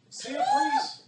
See you, please.